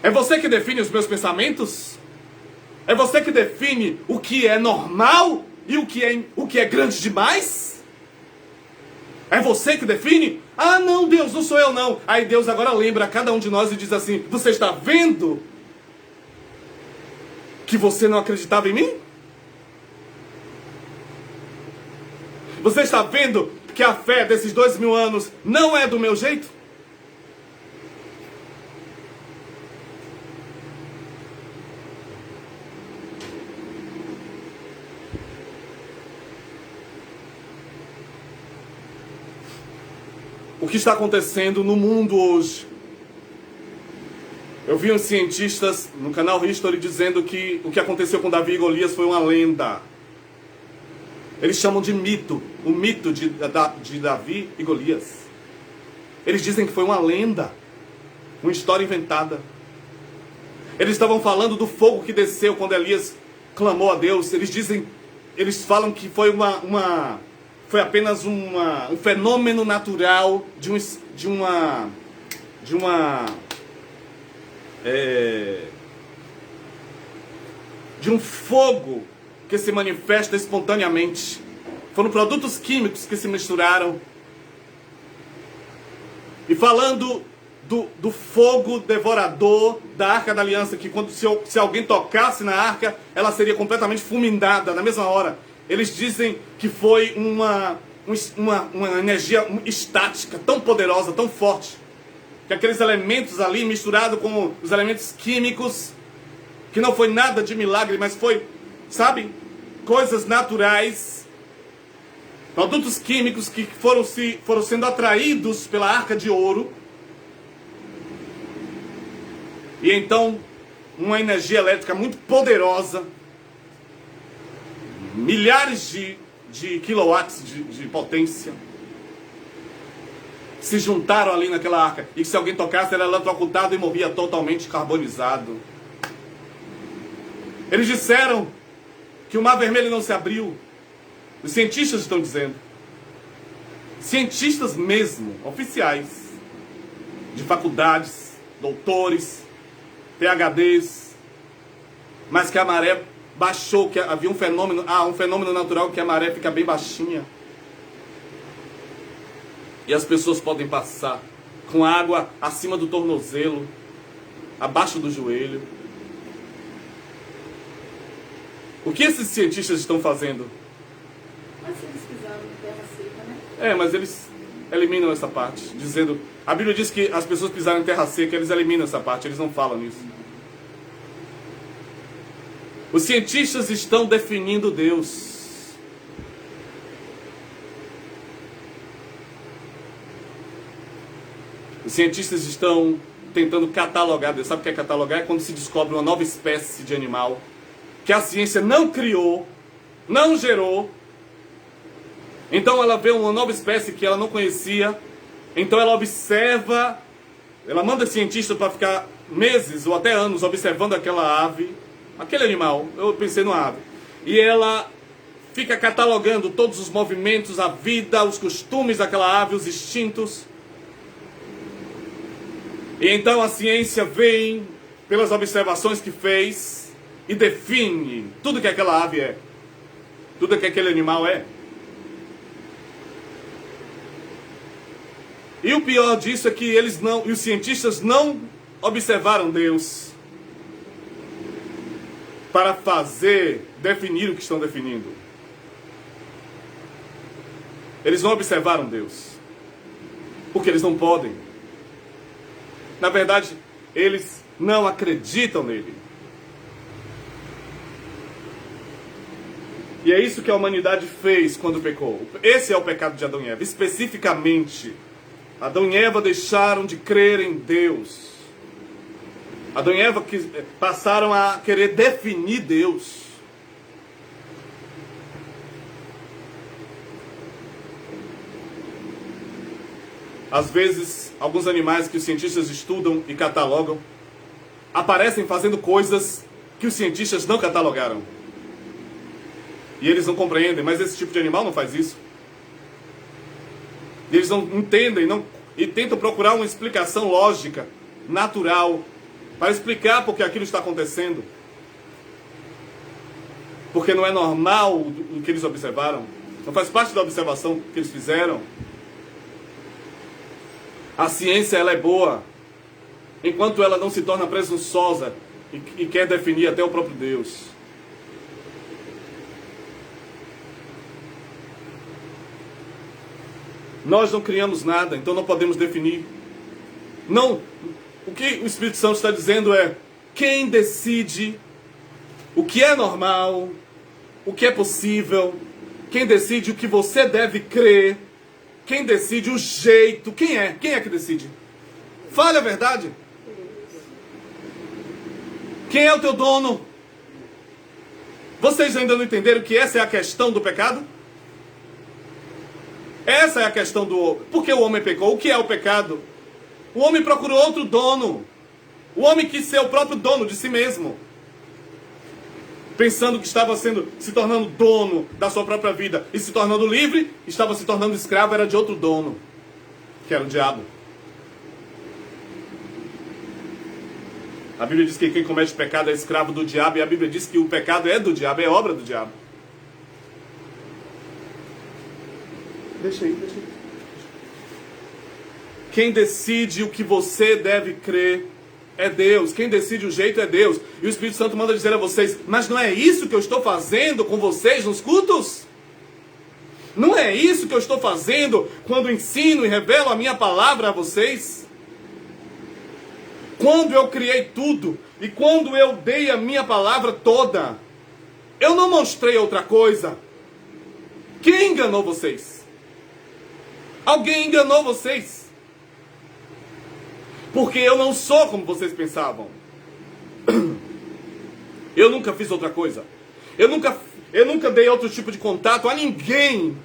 É você que define os meus pensamentos? É você que define o que é normal e o que é grande demais? É você que define? Ah, não, Deus, não sou eu não. Aí Deus agora lembra a cada um de nós e diz assim, você está vendo que você não acreditava em mim? Você está vendo que a fé desses 2000 anos não é do meu jeito? O que está acontecendo no mundo hoje? Eu vi uns cientistas no canal History dizendo que o que aconteceu com Davi e Golias foi uma lenda. Eles chamam de mito, o mito de Davi e Golias. Eles dizem que foi uma lenda, uma história inventada. Eles estavam falando do fogo que desceu quando Elias clamou a Deus. Eles falam que foi foi apenas um fenômeno natural de um fogo que se manifesta espontaneamente. Foram produtos químicos que se misturaram. E falando do fogo devorador da Arca da Aliança, que se alguém tocasse na arca, ela seria completamente fulminada na mesma hora. Eles dizem que foi uma energia estática tão poderosa, tão forte, que aqueles elementos ali misturados com os elementos químicos, que não foi nada de milagre, mas foi, sabe, coisas naturais, produtos químicos que foram sendo atraídos pela arca de ouro. E então, uma energia elétrica muito poderosa, milhares de quilowatts de potência, se juntaram ali naquela arca. E se alguém tocasse, era eletrocutado e morria totalmente carbonizado. Eles disseram que o Mar Vermelho não se abriu. Os cientistas estão dizendo. Cientistas mesmo, oficiais, de faculdades, doutores, PhDs, mas que a maré baixou, que havia um fenômeno natural que a maré fica bem baixinha. E as pessoas podem passar com água acima do tornozelo, abaixo do joelho. O que esses cientistas estão fazendo? Mas se eles pisaram em terra seca, né? Mas eles eliminam essa parte, dizendo... A Bíblia diz que as pessoas pisaram em terra seca, eles eliminam essa parte, eles não falam nisso. Os cientistas estão definindo Deus. Os cientistas estão tentando catalogar Deus. Sabe o que é catalogar? É quando se descobre uma nova espécie de animal que a ciência não criou, não gerou. Então ela vê uma nova espécie que ela não conhecia. Então ela observa, ela manda cientistas para ficar meses ou até anos observando aquela ave, aquele animal. Eu pensei numa ave. E ela fica catalogando todos os movimentos, a vida, os costumes daquela ave, os instintos. E então a ciência vem pelas observações que fez e define tudo que aquela ave é, tudo que aquele animal é. E o pior disso é que os cientistas não observaram Deus para definir o que estão definindo. Eles não observaram Deus, porque eles não podem. Na verdade, eles não acreditam nele. E é isso que a humanidade fez quando pecou. Esse é o pecado de Adão e Eva. Especificamente, Adão e Eva deixaram de crer em Deus. Adão e Eva passaram a querer definir Deus. Às vezes, alguns animais que os cientistas estudam e catalogam aparecem fazendo coisas que os cientistas não catalogaram. E eles não compreendem, mas esse tipo de animal não faz isso. E eles não entendem e tentam procurar uma explicação lógica, natural, para explicar por que aquilo está acontecendo. Porque não é normal o que eles observaram. Não faz parte da observação que eles fizeram. A ciência, ela é boa enquanto ela não se torna presunçosa e quer definir até o próprio Deus. Nós não criamos nada, então não podemos definir. Não, o que o Espírito Santo está dizendo é: quem decide o que é normal, o que é possível, quem decide o que você deve crer, quem decide o jeito, quem é? Quem é que decide? Fale a verdade. Quem é o teu dono? Vocês ainda não entenderam que essa é a questão do pecado? Essa é a questão do... Por que o homem pecou? O que é o pecado? O homem procurou outro dono. O homem quis ser o próprio dono de si mesmo. Pensando que estava se tornando dono da sua própria vida e se tornando livre, estava se tornando escravo, era de outro dono, que era o diabo. A Bíblia diz que quem comete pecado é escravo do diabo, e a Bíblia diz que o pecado é do diabo, é obra do diabo. Deixa aí. Quem decide o que você deve crer é Deus. Quem decide o jeito é Deus. E o Espírito Santo manda dizer a vocês: mas não é isso que eu estou fazendo com vocês nos cultos? Não é isso que eu estou fazendo quando ensino e revelo a minha palavra a vocês? Quando eu criei tudo e quando eu dei a minha palavra toda, eu não mostrei outra coisa. Quem enganou vocês? Alguém enganou vocês. Porque eu não sou como vocês pensavam. Eu nunca fiz outra coisa. Eu nunca dei outro tipo de contato a ninguém.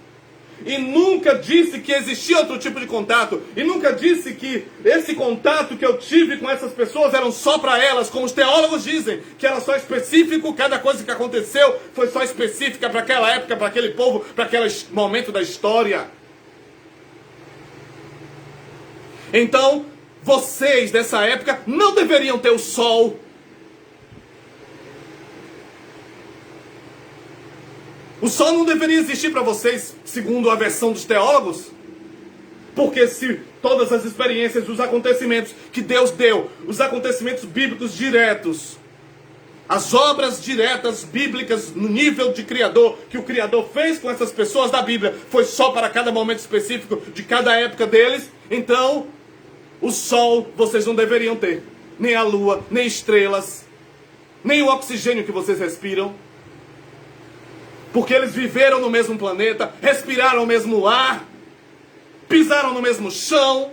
E nunca disse que existia outro tipo de contato. E nunca disse que esse contato que eu tive com essas pessoas eram só para elas, como os teólogos dizem, que era só específico, cada coisa que aconteceu foi só específica para aquela época, para aquele povo, para aquele momento da história. Então, vocês dessa época não deveriam ter o sol. O sol não deveria existir para vocês, segundo a versão dos teólogos. Porque se todas as experiências, os acontecimentos que Deus deu, os acontecimentos bíblicos diretos, as obras diretas bíblicas no nível de Criador, que o Criador fez com essas pessoas da Bíblia, foi só para cada momento específico de cada época deles, então o sol vocês não deveriam ter. Nem a lua, nem estrelas, nem o oxigênio que vocês respiram. Porque eles viveram no mesmo planeta, respiraram o mesmo ar, pisaram no mesmo chão,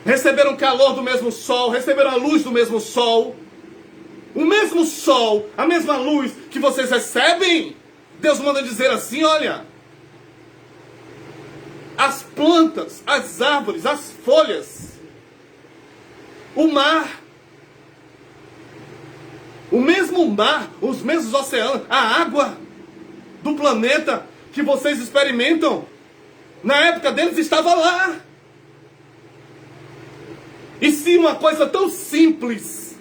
receberam o calor do mesmo sol, receberam a luz do mesmo sol. O mesmo sol, a mesma luz que vocês recebem, Deus manda dizer assim: olha, as plantas, as árvores, as folhas, o mar, o mesmo mar, os mesmos oceanos, a água do planeta que vocês experimentam, na época deles estava lá. E se uma coisa tão simples,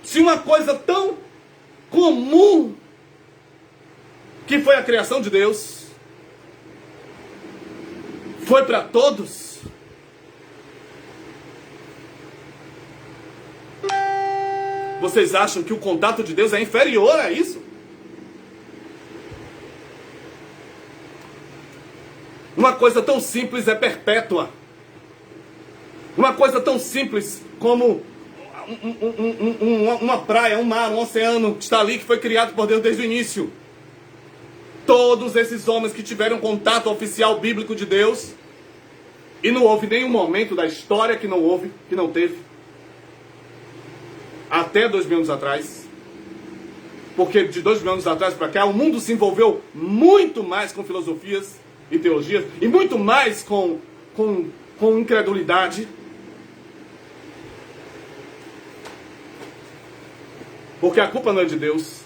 se uma coisa tão comum, que foi a criação de Deus, foi para todos, vocês acham que o contato de Deus é inferior a isso? Uma coisa tão simples é perpétua. Uma coisa tão simples como uma praia, um mar, um oceano que está ali, que foi criado por Deus desde o início. Todos esses homens que tiveram contato oficial bíblico de Deus, e não houve nenhum momento da história que não teve. Até 2000 anos atrás. Porque de 2000 anos atrás para cá, o mundo se envolveu muito mais com filosofias e teologias, e muito mais com incredulidade. Porque a culpa não é de Deus.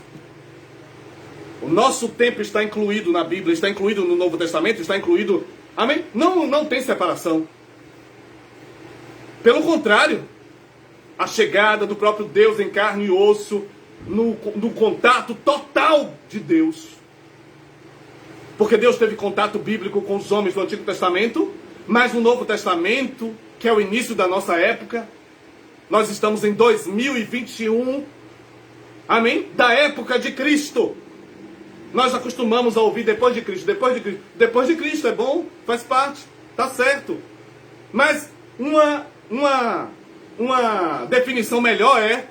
O nosso tempo está incluído na Bíblia, está incluído no Novo Testamento, está incluído... Amém? Não tem separação. Pelo contrário, a chegada do próprio Deus em carne e osso, no contato total de Deus. Porque Deus teve contato bíblico com os homens do Antigo Testamento, mas no Novo Testamento, que é o início da nossa época, nós estamos em 2021, amém? Da época de Cristo. Nós acostumamos a ouvir depois de Cristo, depois de Cristo. Depois de Cristo é bom, faz parte, tá certo. Mas uma definição melhor é: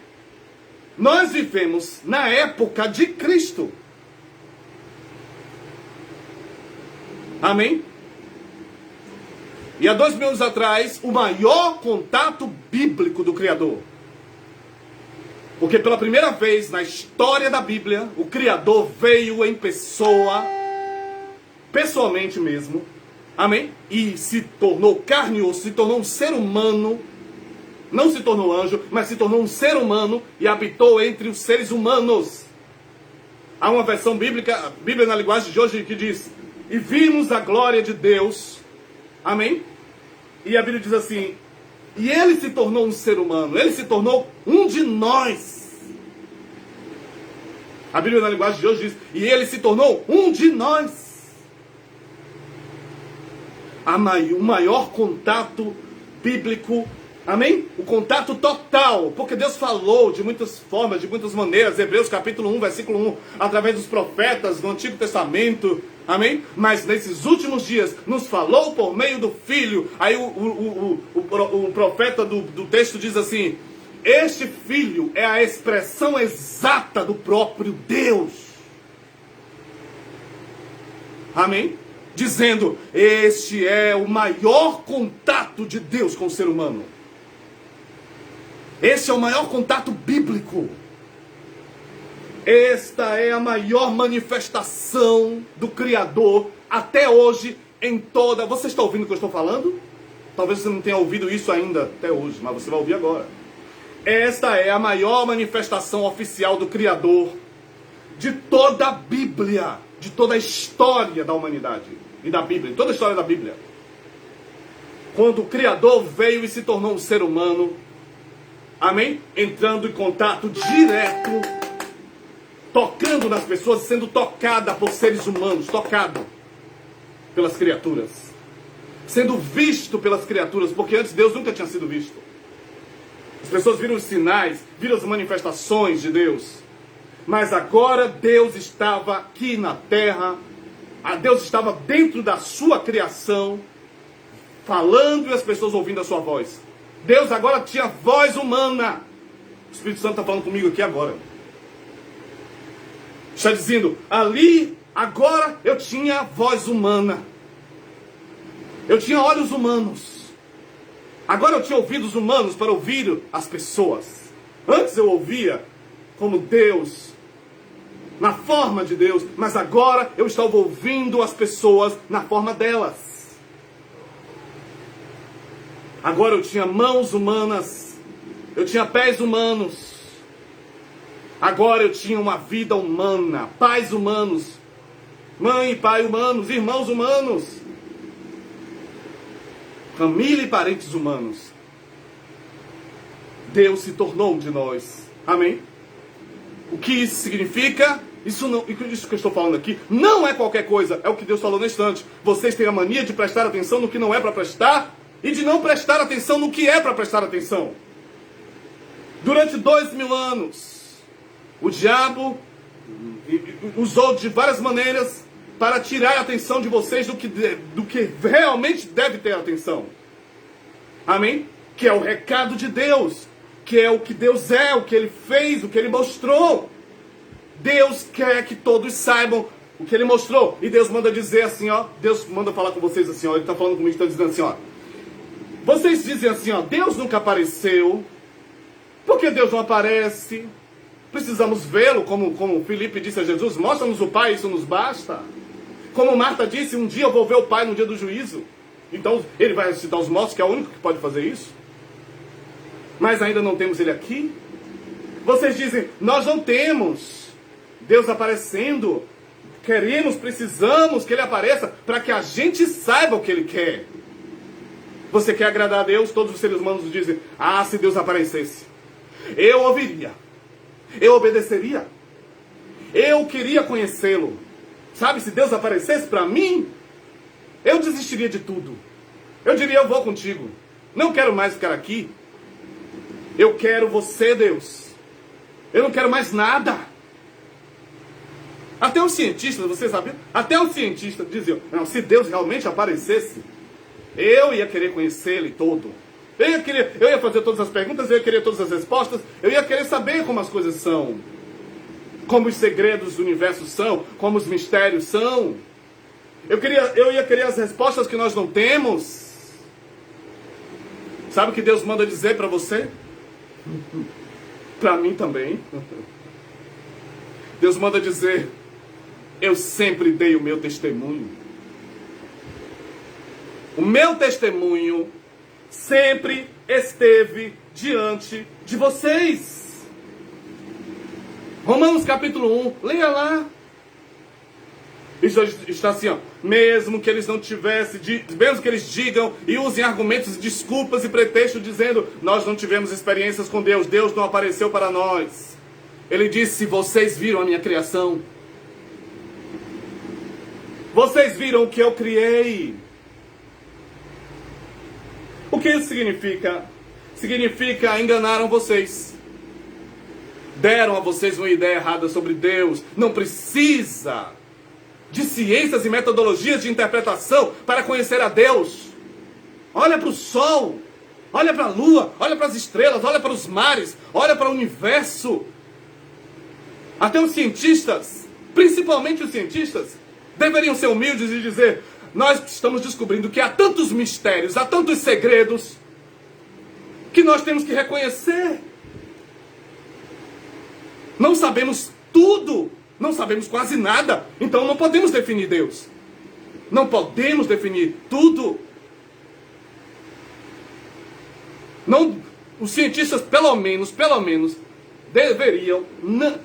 nós vivemos na época de Cristo. Amém? E há 2000 anos atrás, o maior contato bíblico do Criador. Porque pela primeira vez na história da Bíblia, o Criador veio em pessoa, pessoalmente mesmo, amém? E se tornou carne e osso, se tornou um ser humano, não se tornou anjo, mas se tornou um ser humano e habitou entre os seres humanos. Há uma versão bíblica, Bíblia na linguagem de hoje, que diz: e vimos a glória de Deus, amém? E a Bíblia diz assim: e ele se tornou um ser humano, ele se tornou um de nós. A Bíblia na linguagem de hoje diz: e ele se tornou um de nós. O maior contato bíblico, amém? O contato total, porque Deus falou de muitas formas, de muitas maneiras. Hebreus capítulo 1, versículo 1, através dos profetas do Antigo Testamento, amém? Mas nesses últimos dias nos falou por meio do Filho. Aí o profeta do texto diz assim: este Filho é a expressão exata do próprio Deus. Amém? Dizendo, este é o maior contato de Deus com o ser humano. Este é o maior contato bíblico. Esta é a maior manifestação do Criador até hoje em toda... Você está ouvindo o que eu estou falando? Talvez você não tenha ouvido isso ainda até hoje, mas você vai ouvir agora. Esta é a maior manifestação oficial do Criador de toda a Bíblia, de toda a história da humanidade e da Bíblia, de toda a história da Bíblia. Quando o Criador veio e se tornou um ser humano, amém? Entrando em contato direto, tocando nas pessoas, sendo tocada por seres humanos, tocado pelas criaturas, sendo visto pelas criaturas, porque antes Deus nunca tinha sido visto. As pessoas viram os sinais, viram as manifestações de Deus, mas agora Deus estava aqui na terra, Deus estava dentro da sua criação, falando e as pessoas ouvindo a sua voz. Deus agora tinha voz humana. O Espírito Santo está falando comigo aqui agora. Está dizendo, ali, agora eu tinha voz humana. Eu tinha olhos humanos. Agora eu tinha ouvidos humanos para ouvir as pessoas. Antes eu ouvia como Deus, na forma de Deus, mas agora eu estava ouvindo as pessoas na forma delas. Agora eu tinha mãos humanas, eu tinha pés humanos. Agora eu tinha uma vida humana, pais humanos, mãe e pai humanos, irmãos humanos, família e parentes humanos. Deus se tornou um de nós. Amém? O que isso significa? Isso que eu estou falando aqui não é qualquer coisa. É o que Deus falou nesse instante. Vocês têm a mania de prestar atenção no que não é para prestar e de não prestar atenção no que é para prestar atenção. Durante 2000 anos, o diabo usou de várias maneiras para tirar a atenção de vocês do que realmente deve ter atenção. Amém? Que é o recado de Deus, que é o que Deus é, o que Ele fez, o que Ele mostrou. Deus quer que todos saibam o que Ele mostrou. E Deus manda dizer assim, ó. Deus manda falar com vocês assim, ó. Ele está falando comigo, está dizendo assim, ó. Vocês dizem assim, ó. Deus nunca apareceu. Por que Deus não aparece? Precisamos vê-lo, como Filipe disse a Jesus. Mostra-nos o Pai, isso nos basta. Como Marta disse, um dia eu vou ver o Pai no dia do juízo. Então Ele vai ressuscitar os mortos, que é o único que pode fazer isso. Mas ainda não temos Ele aqui. Vocês dizem, nós não temos Deus aparecendo. Queremos, precisamos que Ele apareça para que a gente saiba o que Ele quer. Você quer agradar a Deus? Todos os seres humanos dizem, ah, se Deus aparecesse, eu ouviria, eu obedeceria, eu queria conhecê-lo. Sabe, se Deus aparecesse para mim, eu desistiria de tudo. Eu diria, eu vou contigo. Não quero mais ficar aqui. Eu quero você, Deus. Eu não quero mais nada. Até os cientistas, você sabia? Até os cientistas diziam, não, se Deus realmente aparecesse, eu ia querer conhecer Ele todo. Eu ia fazer todas as perguntas, eu ia querer todas as respostas, eu ia querer saber como as coisas são. Como os segredos do universo são, como os mistérios são. Eu ia querer as respostas que nós não temos. Sabe o que Deus manda dizer para você? Para mim também. Deus manda dizer, eu sempre dei o meu testemunho. O meu testemunho sempre esteve diante de vocês. Romanos capítulo 1, leia lá. Isso está assim, ó. Mesmo que eles não tivessem, mesmo que eles digam e usem argumentos, desculpas e pretextos dizendo, nós não tivemos experiências com Deus, Deus não apareceu para nós. Ele disse, vocês viram a minha criação. Vocês viram o que eu criei. O que isso significa? Significa enganaram vocês. Deram a vocês uma ideia errada sobre Deus. Não precisa de ciências e metodologias de interpretação para conhecer a Deus. Olha para o sol, olha para a lua, olha para as estrelas, olha para os mares, olha para o universo. Até os cientistas, principalmente os cientistas, deveriam ser humildes e dizer, nós estamos descobrindo que há tantos mistérios, há tantos segredos, que nós temos que reconhecer. Não sabemos tudo, não sabemos quase nada, então não podemos definir Deus. Não podemos definir tudo. Não, os cientistas, pelo menos, deveriam,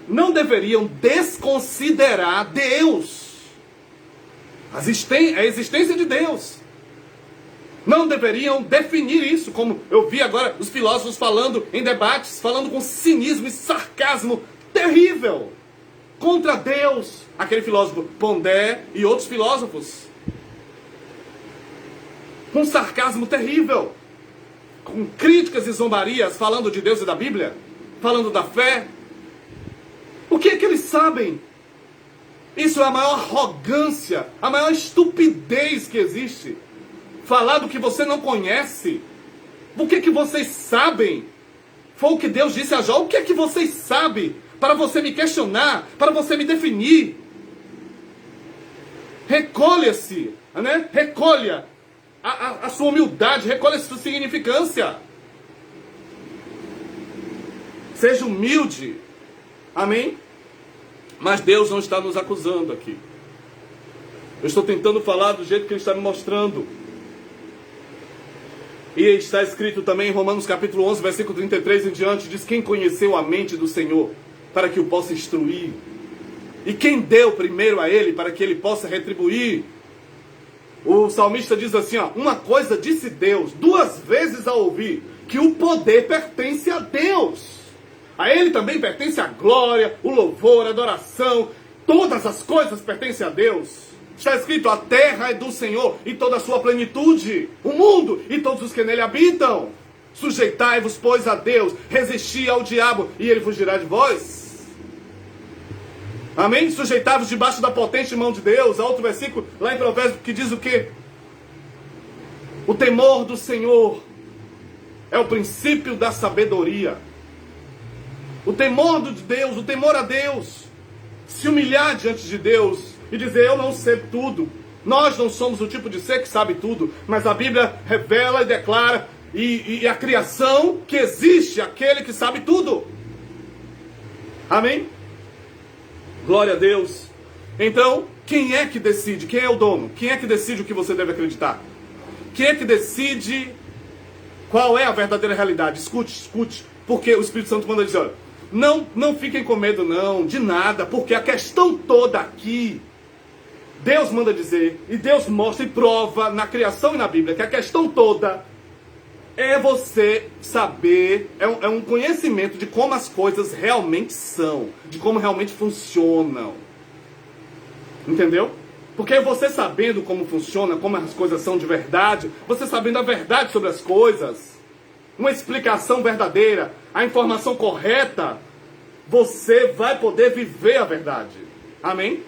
não deveriam desconsiderar Deus. A existência de Deus. Não deveriam definir isso, como eu vi agora os filósofos falando em debates, falando com cinismo e sarcasmo terrível contra Deus. Aquele filósofo Pondé e outros filósofos. Com sarcasmo terrível. Com críticas e zombarias, falando de Deus e da Bíblia. Falando da fé. O que é que eles sabem? Isso é a maior arrogância, a maior estupidez que existe. Falar do que você não conhece. O que é que vocês sabem? Foi o que Deus disse a Jó. O que é que vocês sabem? Para você me questionar, para você me definir. Recolha-se, né? Recolha a sua humildade, recolha a sua significância. Seja humilde. Amém? Mas Deus não está nos acusando aqui. Eu estou tentando falar do jeito que Ele está me mostrando. E está escrito também em Romanos capítulo 11, versículo 33 em diante, diz, quem conheceu a mente do Senhor, para que o possa instruir? E quem deu primeiro a Ele, para que Ele possa retribuir? O salmista diz assim, ó, uma coisa disse Deus, 2 vezes a ouvir, que o poder pertence a Deus. A Ele também pertence a glória, o louvor, a adoração. Todas as coisas pertencem a Deus. Está escrito, a terra é do Senhor e toda a sua plenitude. O mundo e todos os que nele habitam. Sujeitai-vos, pois, a Deus. Resisti ao diabo e ele fugirá de vós. Amém? Sujeitai-vos debaixo da potente mão de Deus. Há outro versículo lá em Provérbios que diz o quê? O temor do Senhor é o princípio da sabedoria. O temor de Deus, o temor a Deus. Se humilhar diante de Deus e dizer, eu não sei tudo. Nós não somos o tipo de ser que sabe tudo. Mas a Bíblia revela e declara, e a criação, que existe aquele que sabe tudo. Amém? Glória a Deus. Então, quem é que decide? Quem é o dono? Quem é que decide o que você deve acreditar? Quem é que decide qual é a verdadeira realidade? Escute. Porque o Espírito Santo manda dizer, olha, não fiquem com medo não, de nada. Porque a questão toda aqui, Deus manda dizer, e Deus mostra e prova na criação e na Bíblia, que a questão toda é você saber, é um conhecimento de como as coisas realmente são, de como realmente funcionam. Entendeu? Porque você sabendo como funciona, como as coisas são de verdade, você sabendo a verdade sobre as coisas, uma explicação verdadeira, a informação correta, você vai poder viver a verdade. Amém?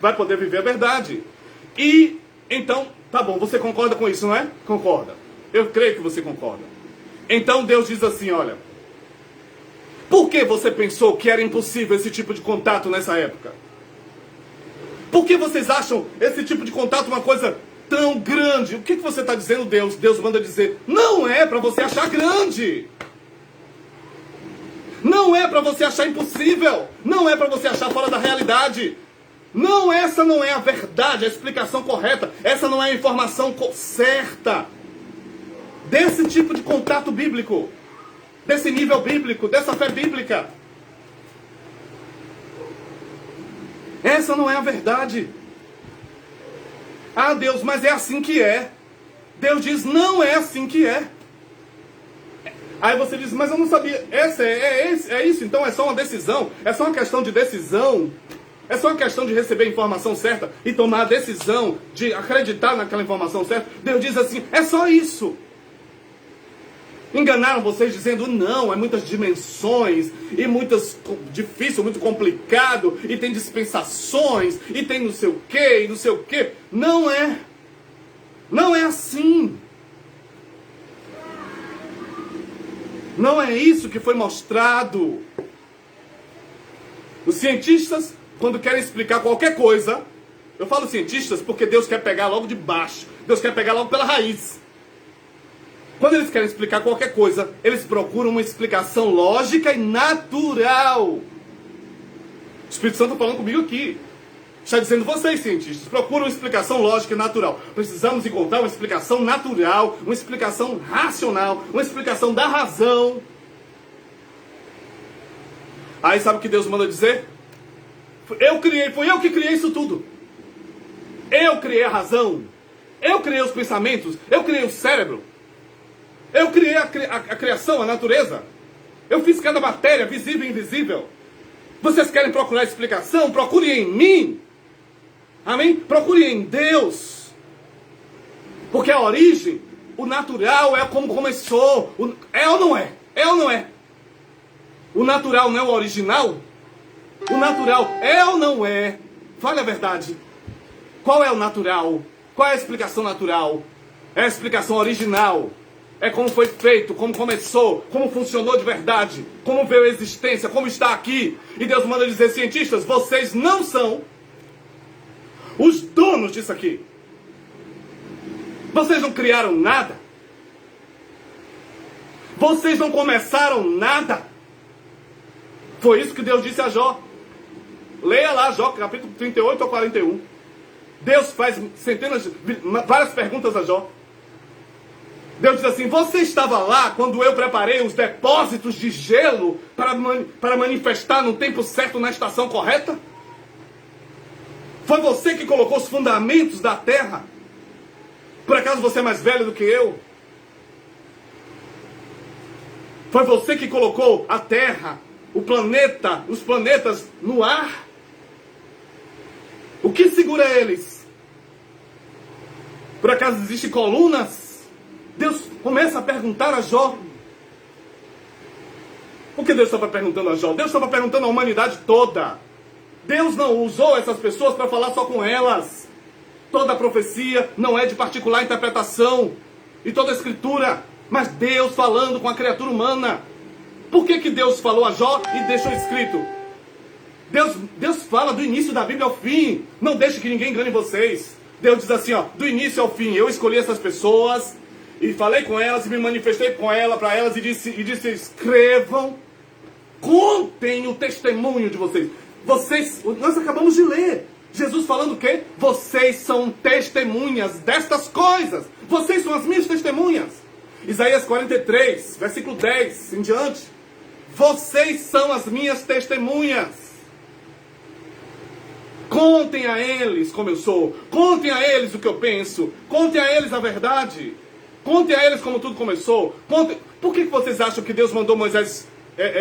Vai poder viver a verdade. E, então, tá bom, você concorda com isso, não é? Concorda. Eu creio que você concorda. Então Deus diz assim, olha, por que você pensou que era impossível esse tipo de contato nessa época? Por que vocês acham esse tipo de contato uma coisa tão grande? O que você está dizendo, Deus? Deus manda dizer, não é para você achar grande. Não é para você achar impossível. Não é para você achar fora da realidade. Não, essa não é a verdade, a explicação correta. Essa não é a informação certa desse tipo de contato bíblico, desse nível bíblico, dessa fé bíblica. Essa não é a verdade. Ah, Deus, mas é assim que é. Deus diz, não é assim que é. Aí você diz, mas eu não sabia. É isso, então é só uma decisão. É só uma questão de decisão. É só uma questão de receber a informação certa e tomar a decisão de acreditar naquela informação certa. Deus diz assim, é só isso. Enganaram vocês dizendo, não, é muitas dimensões, e muitas, difícil, muito complicado, e tem dispensações, e tem não sei o quê, e não sei o quê. Não é. Não é assim. Não é isso que foi mostrado. Os cientistas, quando querem explicar qualquer coisa, eu falo cientistas porque Deus quer pegar logo de baixo, Deus quer pegar logo pela raiz. Quando eles querem explicar qualquer coisa, eles procuram uma explicação lógica e natural. O Espírito Santo está falando comigo aqui. Está dizendo, vocês cientistas, procuram uma explicação lógica e natural. Precisamos encontrar uma explicação natural, uma explicação racional, uma explicação da razão. Aí sabe o que Deus manda dizer? Fui eu que criei isso tudo. Eu criei a razão. Eu criei os pensamentos. Eu criei o cérebro. Eu criei a criação, a natureza. Eu fiz cada matéria, visível e invisível. Vocês querem procurar explicação? Procurem em mim. Amém? Procurem em Deus. Porque a origem, o natural é como começou. É ou não é? É ou não é? O natural não é o original? O natural é ou não é? Fale a verdade. Qual é o natural? Qual é a explicação natural? É a explicação original. É como foi feito, como começou, como funcionou de verdade, como veio a existência, como está aqui. E Deus manda dizer, cientistas, vocês não são os donos disso aqui. Vocês não criaram nada. Vocês não começaram nada. Foi isso que Deus disse a Jó. Leia lá Jó, capítulo 38 ou 41. Deus faz várias perguntas a Jó. Deus diz assim, você estava lá quando eu preparei os depósitos de gelo para manifestar no tempo certo, na estação correta? Foi você que colocou os fundamentos da terra? Por acaso você é mais velho do que eu? Foi você que colocou a terra, o planeta, os planetas no ar? O que segura eles? Por acaso existem colunas? Deus começa a perguntar a Jó. O que Deus estava perguntando a Jó? Deus estava perguntando à humanidade toda. Deus não usou essas pessoas para falar só com elas. Toda a profecia não é de particular interpretação. E toda a escritura. Mas Deus falando com a criatura humana. Por que Deus falou a Jó e deixou escrito? Deus fala do início da Bíblia ao fim. Não deixe que ninguém engane vocês. Deus diz assim, ó, do início ao fim. Eu escolhi essas pessoas... E falei com elas e me manifestei para elas e disse, escrevam, contem o testemunho de vocês. Nós acabamos de ler. Jesus falando o quê? Vocês são testemunhas destas coisas. Vocês são as minhas testemunhas. Isaías 43, versículo 10 em diante. Vocês são as minhas testemunhas. Contem a eles como eu sou. Contem a eles o que eu penso. Contem a eles a verdade. Contem a eles como tudo começou. Por que vocês acham que Deus mandou Moisés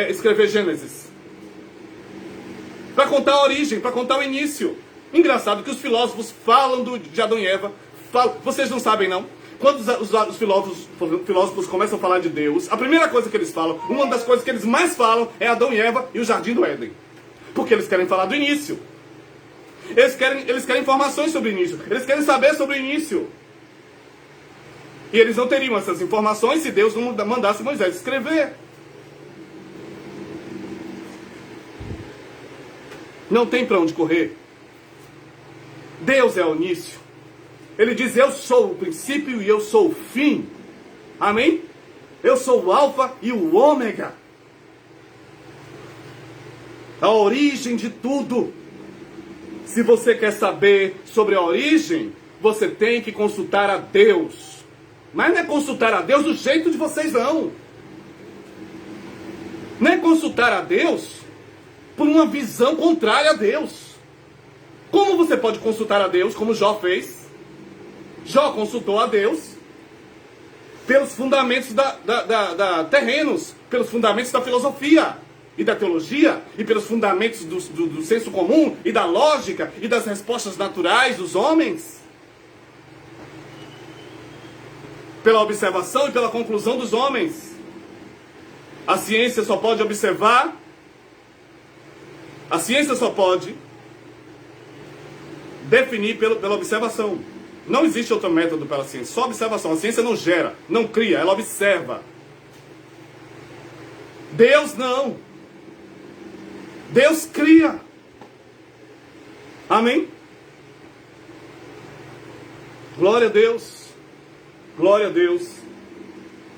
escrever Gênesis? Para contar a origem, para contar o início. Engraçado que os filósofos falam de Adão e Eva. Vocês não sabem, não? Quando os filósofos começam a falar de Deus, a primeira coisa que eles falam, uma das coisas que eles mais falam é Adão e Eva e o Jardim do Éden. Porque eles querem falar do início. Eles querem informações sobre o início. Eles querem saber sobre o início. E eles não teriam essas informações se Deus não mandasse Moisés escrever. Não tem para onde correr. Deus é o início. Ele diz: eu sou o princípio e eu sou o fim. Amém? Eu sou o alfa e o ômega. A origem de tudo. Se você quer saber sobre a origem, você tem que consultar a Deus. Mas não é consultar a Deus do jeito de vocês, não. Não é consultar a Deus por uma visão contrária a Deus. Como você pode consultar a Deus, como Jó fez? Jó consultou a Deus pelos fundamentos terrenos, pelos fundamentos da filosofia e da teologia, e pelos fundamentos do senso comum, e da lógica, e das respostas naturais dos homens. Pela observação e pela conclusão dos homens. A ciência só pode observar, a ciência só pode definir pela observação. Não existe outro método para a ciência, só observação. A ciência não gera, não cria, ela observa. Deus não. Deus cria. Amém? Glória a Deus. Glória a Deus.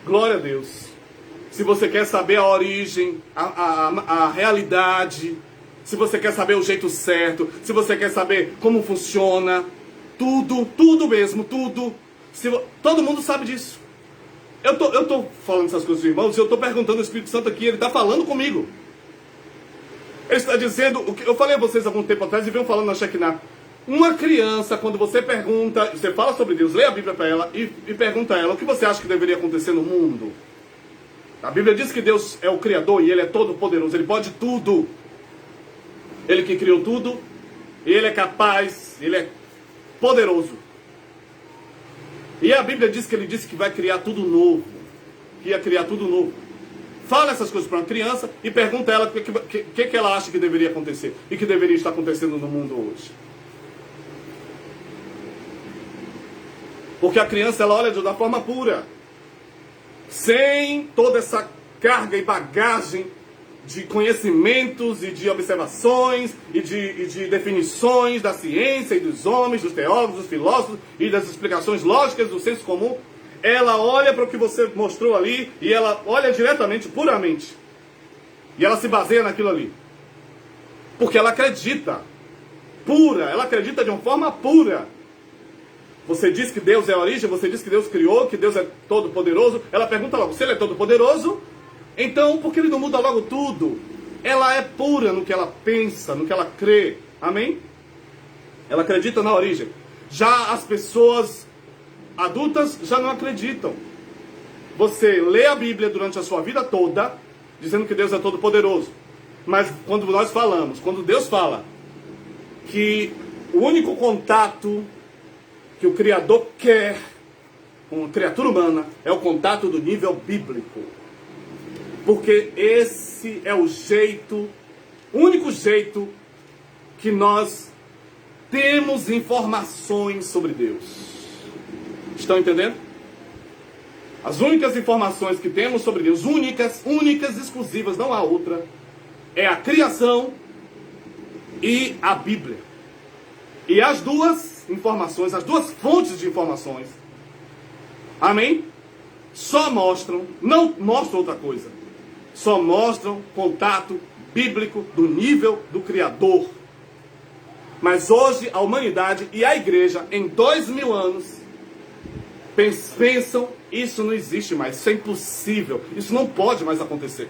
Glória a Deus. Se você quer saber a origem, a realidade, se você quer saber o jeito certo, se você quer saber como funciona, tudo mesmo, tudo. Todo mundo sabe disso. Eu tô falando essas coisas, irmãos, e eu tô perguntando ao Espírito Santo aqui, ele está falando comigo. Ele está dizendo, o que eu falei a vocês há algum tempo atrás e venho falando na Shekinah. Uma criança, quando você pergunta, você fala sobre Deus, lê a Bíblia para ela e pergunta a ela o que você acha que deveria acontecer no mundo. A Bíblia diz que Deus é o Criador e Ele é todo poderoso, Ele pode tudo. Ele que criou tudo, Ele é capaz, Ele é poderoso. E a Bíblia diz que Ele disse que vai criar tudo novo, que ia criar tudo novo. Fala essas coisas para uma criança e pergunta a ela o que ela acha que deveria acontecer e que deveria estar acontecendo no mundo hoje. Porque a criança, ela olha da forma pura, sem toda essa carga e bagagem de conhecimentos e de observações e de definições da ciência e dos homens, dos teólogos, dos filósofos e das explicações lógicas do senso comum. Ela olha para o que você mostrou ali e ela olha diretamente, puramente. E ela se baseia naquilo ali. Porque ela acredita. Pura, ela acredita de uma forma pura. Você diz que Deus é a origem, você diz que Deus criou, que Deus é todo poderoso. Ela pergunta logo, se Ele é todo poderoso, então por que Ele não muda logo tudo? Ela é pura no que ela pensa, no que ela crê. Amém? Ela acredita na origem. Já as pessoas adultas já não acreditam. Você lê a Bíblia durante a sua vida toda, dizendo que Deus é todo poderoso. Mas quando nós falamos, quando Deus fala que o único contato que o Criador quer com a criatura humana é o contato do nível bíblico. Porque esse é o jeito, o único jeito que nós temos informações sobre Deus. Estão entendendo? As únicas informações que temos sobre Deus, únicas, exclusivas, não há outra, é a criação e a Bíblia. E as duas informações, as duas fontes de informações, amém? Só mostram, não mostram outra coisa, só mostram contato bíblico do nível do Criador. Mas hoje a humanidade e a igreja, em 2000 anos, pensam, isso não existe mais, isso é impossível, isso não pode mais acontecer.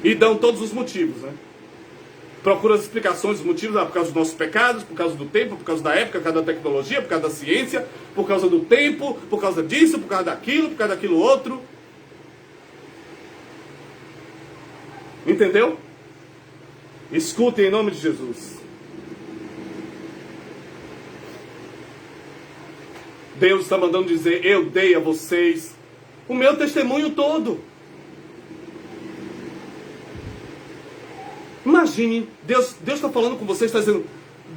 E dão todos os motivos, né? Procura as explicações, os motivos, por causa dos nossos pecados, por causa do tempo, por causa da época, por causa da tecnologia, por causa da ciência, por causa do tempo, por causa disso, por causa daquilo outro. Entendeu? Escutem em nome de Jesus. Deus está mandando dizer, eu dei a vocês o meu testemunho todo. Imagina Imagine, Deus está falando com vocês, está dizendo,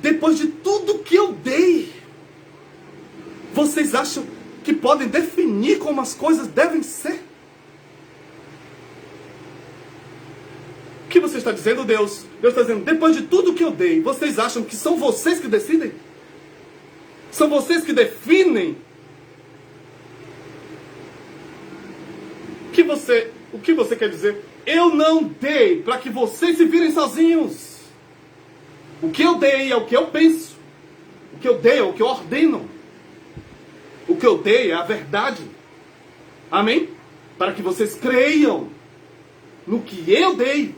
depois de tudo que eu dei, vocês acham que podem definir como as coisas devem ser? O que você está dizendo, Deus? Deus está dizendo, depois de tudo que eu dei, vocês acham que são vocês que decidem? São vocês que definem? O que você quer dizer? Eu não dei para que vocês se virem sozinhos. O que eu dei é o que eu penso. O que eu dei é o que eu ordeno. O que eu dei é a verdade. Amém? Para que vocês creiam no que eu dei.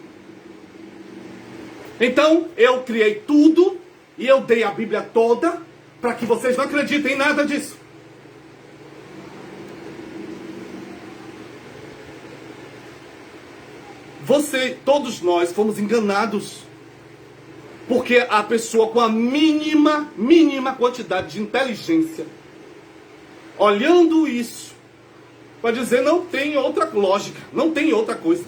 Então, eu criei tudo e eu dei a Bíblia toda para que vocês não acreditem em nada disso. Todos nós fomos enganados. Porque a pessoa com a mínima quantidade de inteligência, olhando isso, vai dizer, não tem outra lógica, não tem outra coisa.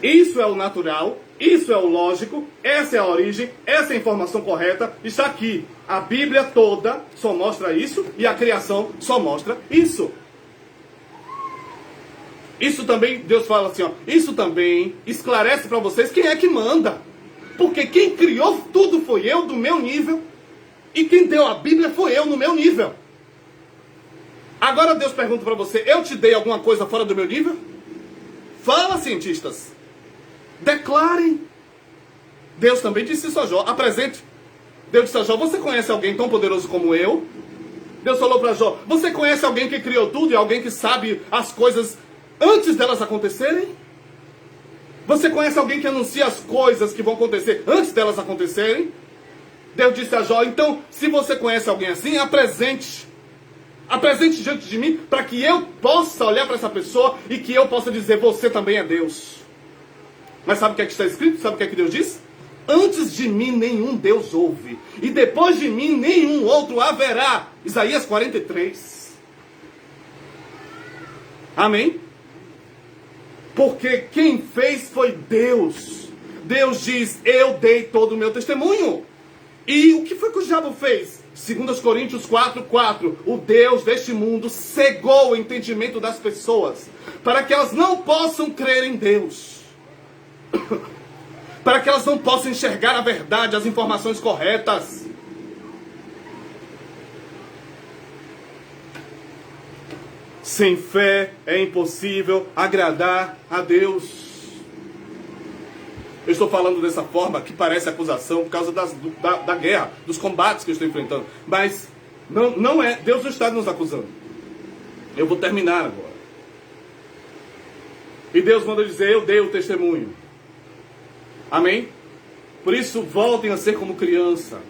Isso é o natural, isso é o lógico, essa é a origem, essa é a informação correta, está aqui. A Bíblia toda só mostra isso e a criação só mostra isso. Isso também, Deus fala assim, ó, isso também esclarece para vocês quem é que manda. Porque quem criou tudo foi eu, do meu nível. E quem deu a Bíblia foi eu, no meu nível. Agora Deus pergunta para você, eu te dei alguma coisa fora do meu nível? Fala, cientistas. Declarem. Deus também disse isso a Jó, apresente. Deus disse a Jó, você conhece alguém tão poderoso como eu? Deus falou para Jó, você conhece alguém que criou tudo e alguém que sabe as coisas antes delas acontecerem? Você conhece alguém que anuncia as coisas que vão acontecer antes delas acontecerem? Deus disse a Jó, então, se você conhece alguém assim, apresente. Apresente diante de mim, para que eu possa olhar para essa pessoa e que eu possa dizer, você também é Deus. Mas sabe o que é que está escrito? Sabe o que é que Deus diz? Antes de mim nenhum Deus houve, e depois de mim nenhum outro haverá. Isaías 43. Amém? Porque quem fez foi Deus. Deus diz, eu dei todo o meu testemunho. E o que foi que o diabo fez? 2 Coríntios 4:4. O Deus deste mundo cegou o entendimento das pessoas, para que elas não possam crer em Deus. Para que elas não possam enxergar a verdade, as informações corretas. Sem fé é impossível agradar a Deus. Eu estou falando dessa forma que parece acusação por causa da guerra, dos combates que eu estou enfrentando. Mas não é, Deus não está nos acusando. Eu vou terminar agora. E Deus manda dizer, eu dei o testemunho. Amém? Por isso, voltem a ser como criança.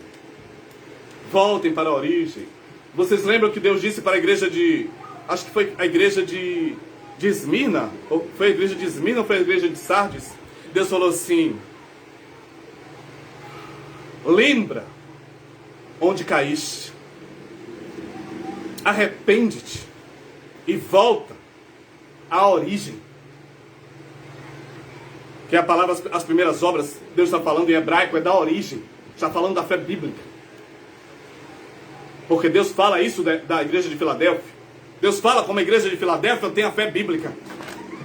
Voltem para a origem. Vocês lembram que Deus disse para a igreja de... Acho que foi a igreja de Esmirna? Ou foi a igreja de Esmirna ou foi a igreja de Sardes? Deus falou assim, lembra onde caíste, arrepende-te e volta à origem. Que é a palavra, as primeiras obras, Deus está falando em hebraico, é da origem, está falando da fé bíblica. Porque Deus fala isso da igreja de Filadélfia. Deus fala como a igreja de Filadélfia tem a fé bíblica.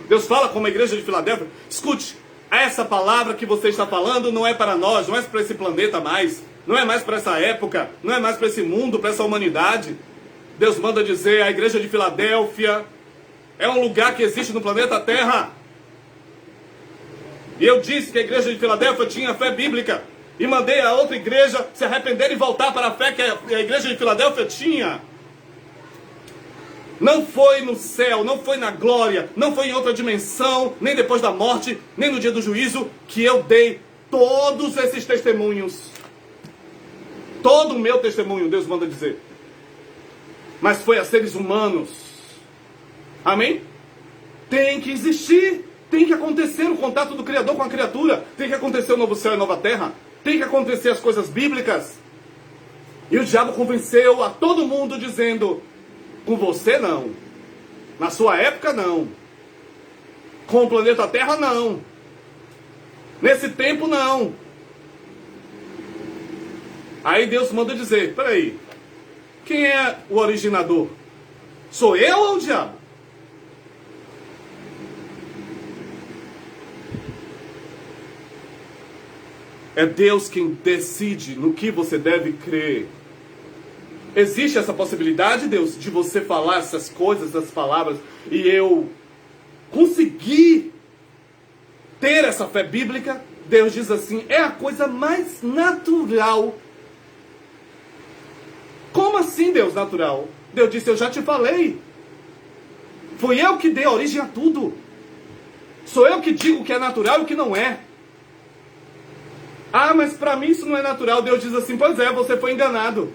Deus fala como a igreja de Filadélfia, escute, essa palavra que você está falando não é para nós, não é para esse planeta mais, não é mais para essa época, não é mais para esse mundo, para essa humanidade. Deus manda dizer, a igreja de Filadélfia é um lugar que existe no planeta Terra. E eu disse que a igreja de Filadélfia tinha fé bíblica, e mandei a outra igreja se arrepender e voltar para a fé que a igreja de Filadélfia tinha. Não foi no céu, não foi na glória, não foi em outra dimensão, nem depois da morte, nem no dia do juízo, que eu dei todos esses testemunhos. Todo o meu testemunho, Deus manda dizer. Mas foi a seres humanos. Amém? Tem que existir, tem que acontecer o contato do Criador com a criatura, tem que acontecer o novo céu e a nova terra, tem que acontecer as coisas bíblicas. E o diabo convenceu a todo mundo dizendo... Com você não. Na sua época não. Com o planeta Terra não. Nesse tempo, não. Aí Deus manda dizer, peraí, quem é o originador? Sou eu ou o diabo? É Deus quem decide no que você deve crer. Existe essa possibilidade, Deus, de você falar essas coisas, essas palavras, e eu conseguir ter essa fé bíblica? Deus diz assim, é a coisa mais natural. Como assim, Deus, natural? Deus disse, eu já te falei. Fui eu que dei origem a tudo. Sou eu que digo o que é natural e o que não é. Ah, mas para mim isso não é natural. Deus diz assim, pois é, você foi enganado.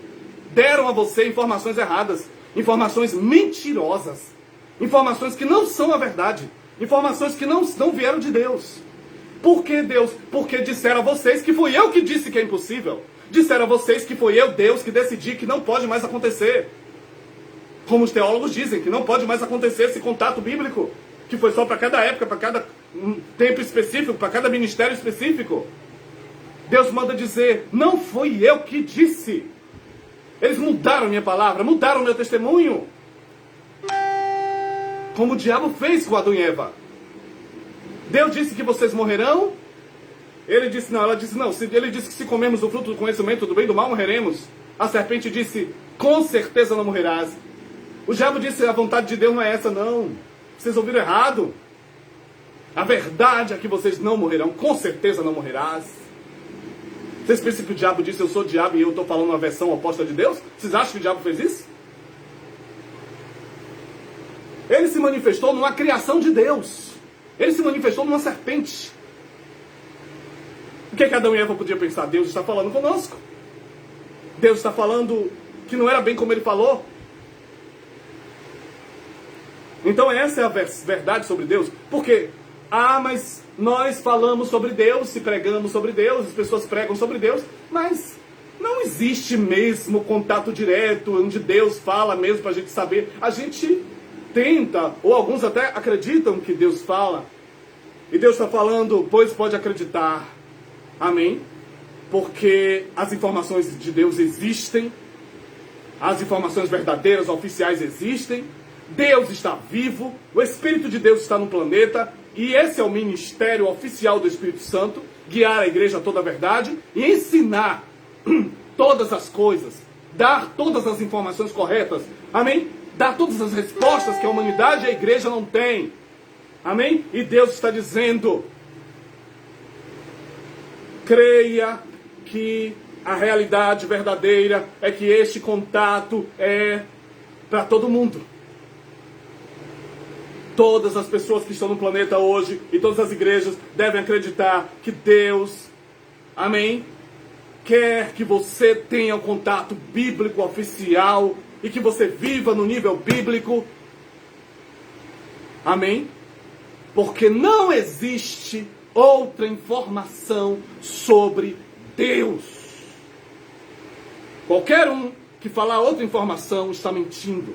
Deram a você informações erradas, informações mentirosas, informações que não são a verdade, informações que não vieram de Deus. Por que Deus? Porque disseram a vocês que fui eu que disse que é impossível. Disseram a vocês que foi eu, Deus, que decidi que não pode mais acontecer. Como os teólogos dizem, que não pode mais acontecer esse contato bíblico, que foi só para cada época, para cada tempo específico, para cada ministério específico. Deus manda dizer, não fui eu que disse. Eles mudaram minha palavra, mudaram meu testemunho. Como o diabo fez com Adão e Eva. Deus disse que vocês morrerão. Ele disse não, ela disse não. Ele disse que se comermos o fruto do conhecimento do bem e do mal, morreremos. A serpente disse, com certeza não morrerás. O diabo disse, a vontade de Deus não é essa, não. Vocês ouviram errado. A verdade é que vocês não morrerão, com certeza não morrerás. Vocês pensam que o diabo disse, eu sou o diabo e eu estou falando uma versão oposta de Deus? Vocês acham que o diabo fez isso? Ele se manifestou numa criação de Deus. Ele se manifestou numa serpente. O que Adão e Eva podiam pensar? Deus está falando conosco. Deus está falando que não era bem como ele falou. Então essa é a verdade sobre Deus. Porque, mas nós falamos sobre Deus, se pregamos sobre Deus, as pessoas pregam sobre Deus, mas não existe mesmo contato direto, onde Deus fala mesmo para a gente saber. A gente tenta, ou alguns até acreditam que Deus fala, e Deus está falando, pois pode acreditar. Amém? Porque as informações de Deus existem, as informações verdadeiras, oficiais existem, Deus está vivo, o Espírito de Deus está no planeta, e esse é o ministério oficial do Espírito Santo, guiar a igreja a toda a verdade e ensinar todas as coisas, dar todas as informações corretas, amém? Dar todas as respostas que a humanidade e a igreja não tem, amém? E Deus está dizendo, creia que a realidade verdadeira é que este contato é para todo mundo. Todas as pessoas que estão no planeta hoje e todas as igrejas devem acreditar que Deus, amém, quer que você tenha o contato bíblico oficial e que você viva no nível bíblico. Amém? Porque não existe outra informação sobre Deus. Qualquer um que falar outra informação está mentindo.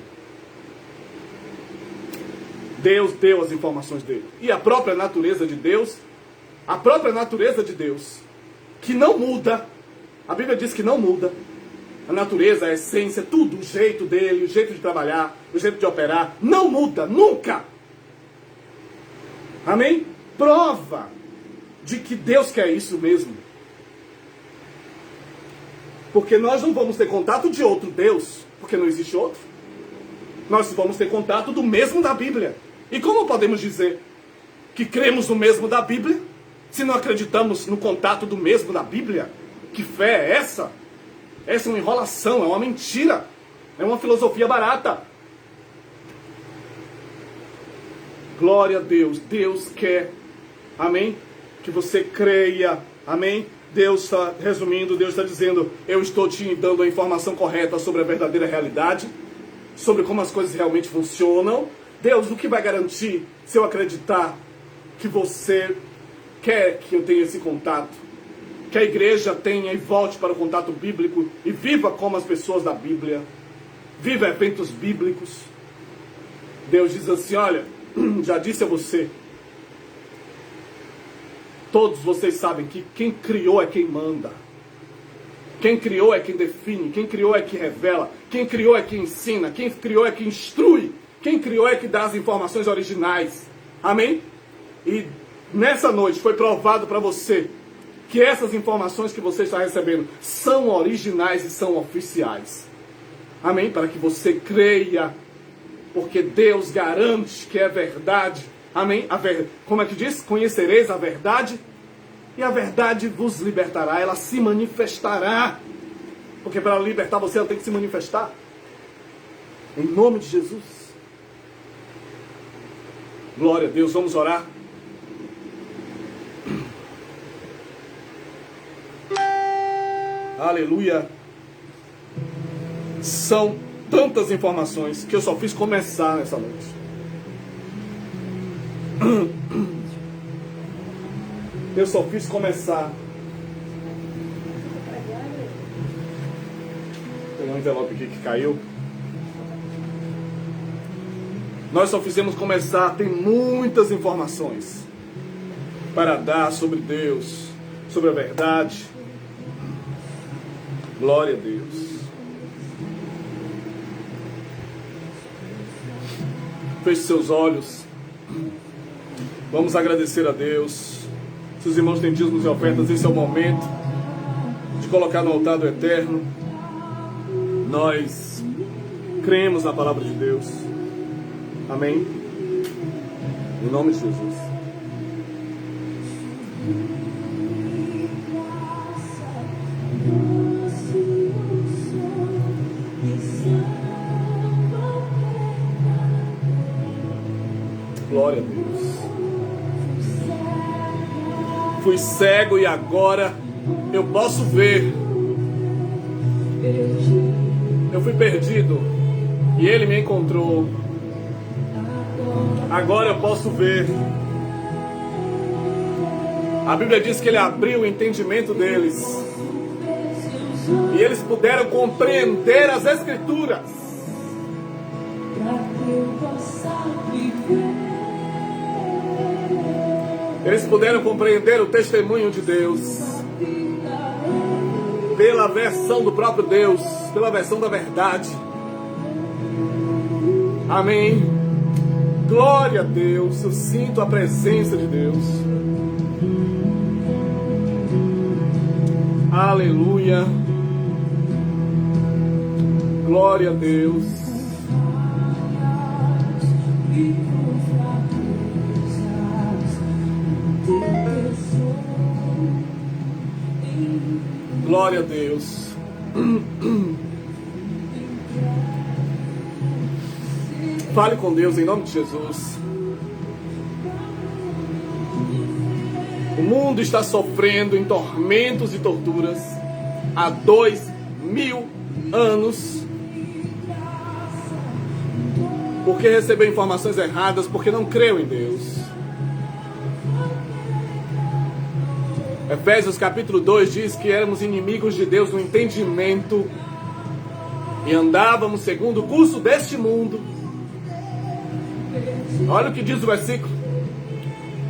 Deus deu as informações dele. E a própria natureza de Deus, que não muda, a Bíblia diz que não muda, a natureza, a essência, tudo, o jeito dele, o jeito de trabalhar, o jeito de operar, não muda, nunca. Amém? Prova de que Deus quer isso mesmo. Porque nós não vamos ter contato de outro Deus, porque não existe outro. Nós vamos ter contato do mesmo da Bíblia. E como podemos dizer que cremos no mesmo da Bíblia, se não acreditamos no contato do mesmo da Bíblia? Que fé é essa? Essa é uma enrolação, é uma mentira, é uma filosofia barata. Glória a Deus, Deus quer, amém? Que você creia, amém? Deus está, resumindo, Deus está dizendo, eu estou te dando a informação correta sobre a verdadeira realidade, sobre como as coisas realmente funcionam. Deus, o que vai garantir se eu acreditar que você quer que eu tenha esse contato? Que a igreja tenha e volte para o contato bíblico e viva como as pessoas da Bíblia. Viva eventos bíblicos. Deus diz assim, olha, já disse a você, todos vocês sabem que quem criou é quem manda. Quem criou é quem define, quem criou é quem revela, quem criou é quem ensina, quem criou é quem instrui, quem criou é que dá as informações originais. Amém? E nessa noite foi provado para você que essas informações que você está recebendo são originais e são oficiais. Amém? Para que você creia, porque Deus garante que é verdade. Amém? Como é que diz? Conhecereis a verdade e a verdade vos libertará. Ela se manifestará. Porque para libertar você, ela tem que se manifestar. Em nome de Jesus. Glória a Deus. Vamos orar. Aleluia. São tantas informações que eu só fiz começar nessa noite. Eu só fiz começar. Tem um envelope aqui que caiu. Nós só fizemos começar. Tem muitas informações para dar sobre Deus, sobre a verdade. Glória a Deus. Feche seus olhos. Vamos agradecer a Deus. Se os irmãos têm dízimos e ofertas, esse é o momento de colocar no altar do Eterno. Nós cremos na palavra de Deus. Amém? Em nome de Jesus. Glória a Deus. Fui cego e agora eu posso ver. Eu fui perdido e Ele me encontrou. Agora eu posso ver. A Bíblia diz que Ele abriu o entendimento deles e eles puderam compreender as Escrituras. Eles puderam compreender o testemunho de Deus pela versão do próprio Deus, pela versão da verdade. Amém. Glória a Deus. Eu sinto a presença de Deus. Aleluia. Glória a Deus. Glória a Deus. Fale com Deus em nome de Jesus. O mundo está sofrendo em tormentos e torturas há 2000 anos. Porque recebeu informações erradas, porque não creu em Deus. Efésios capítulo 2 diz que éramos inimigos de Deus no entendimento e andávamos segundo o curso deste mundo. Olha o que diz o versículo.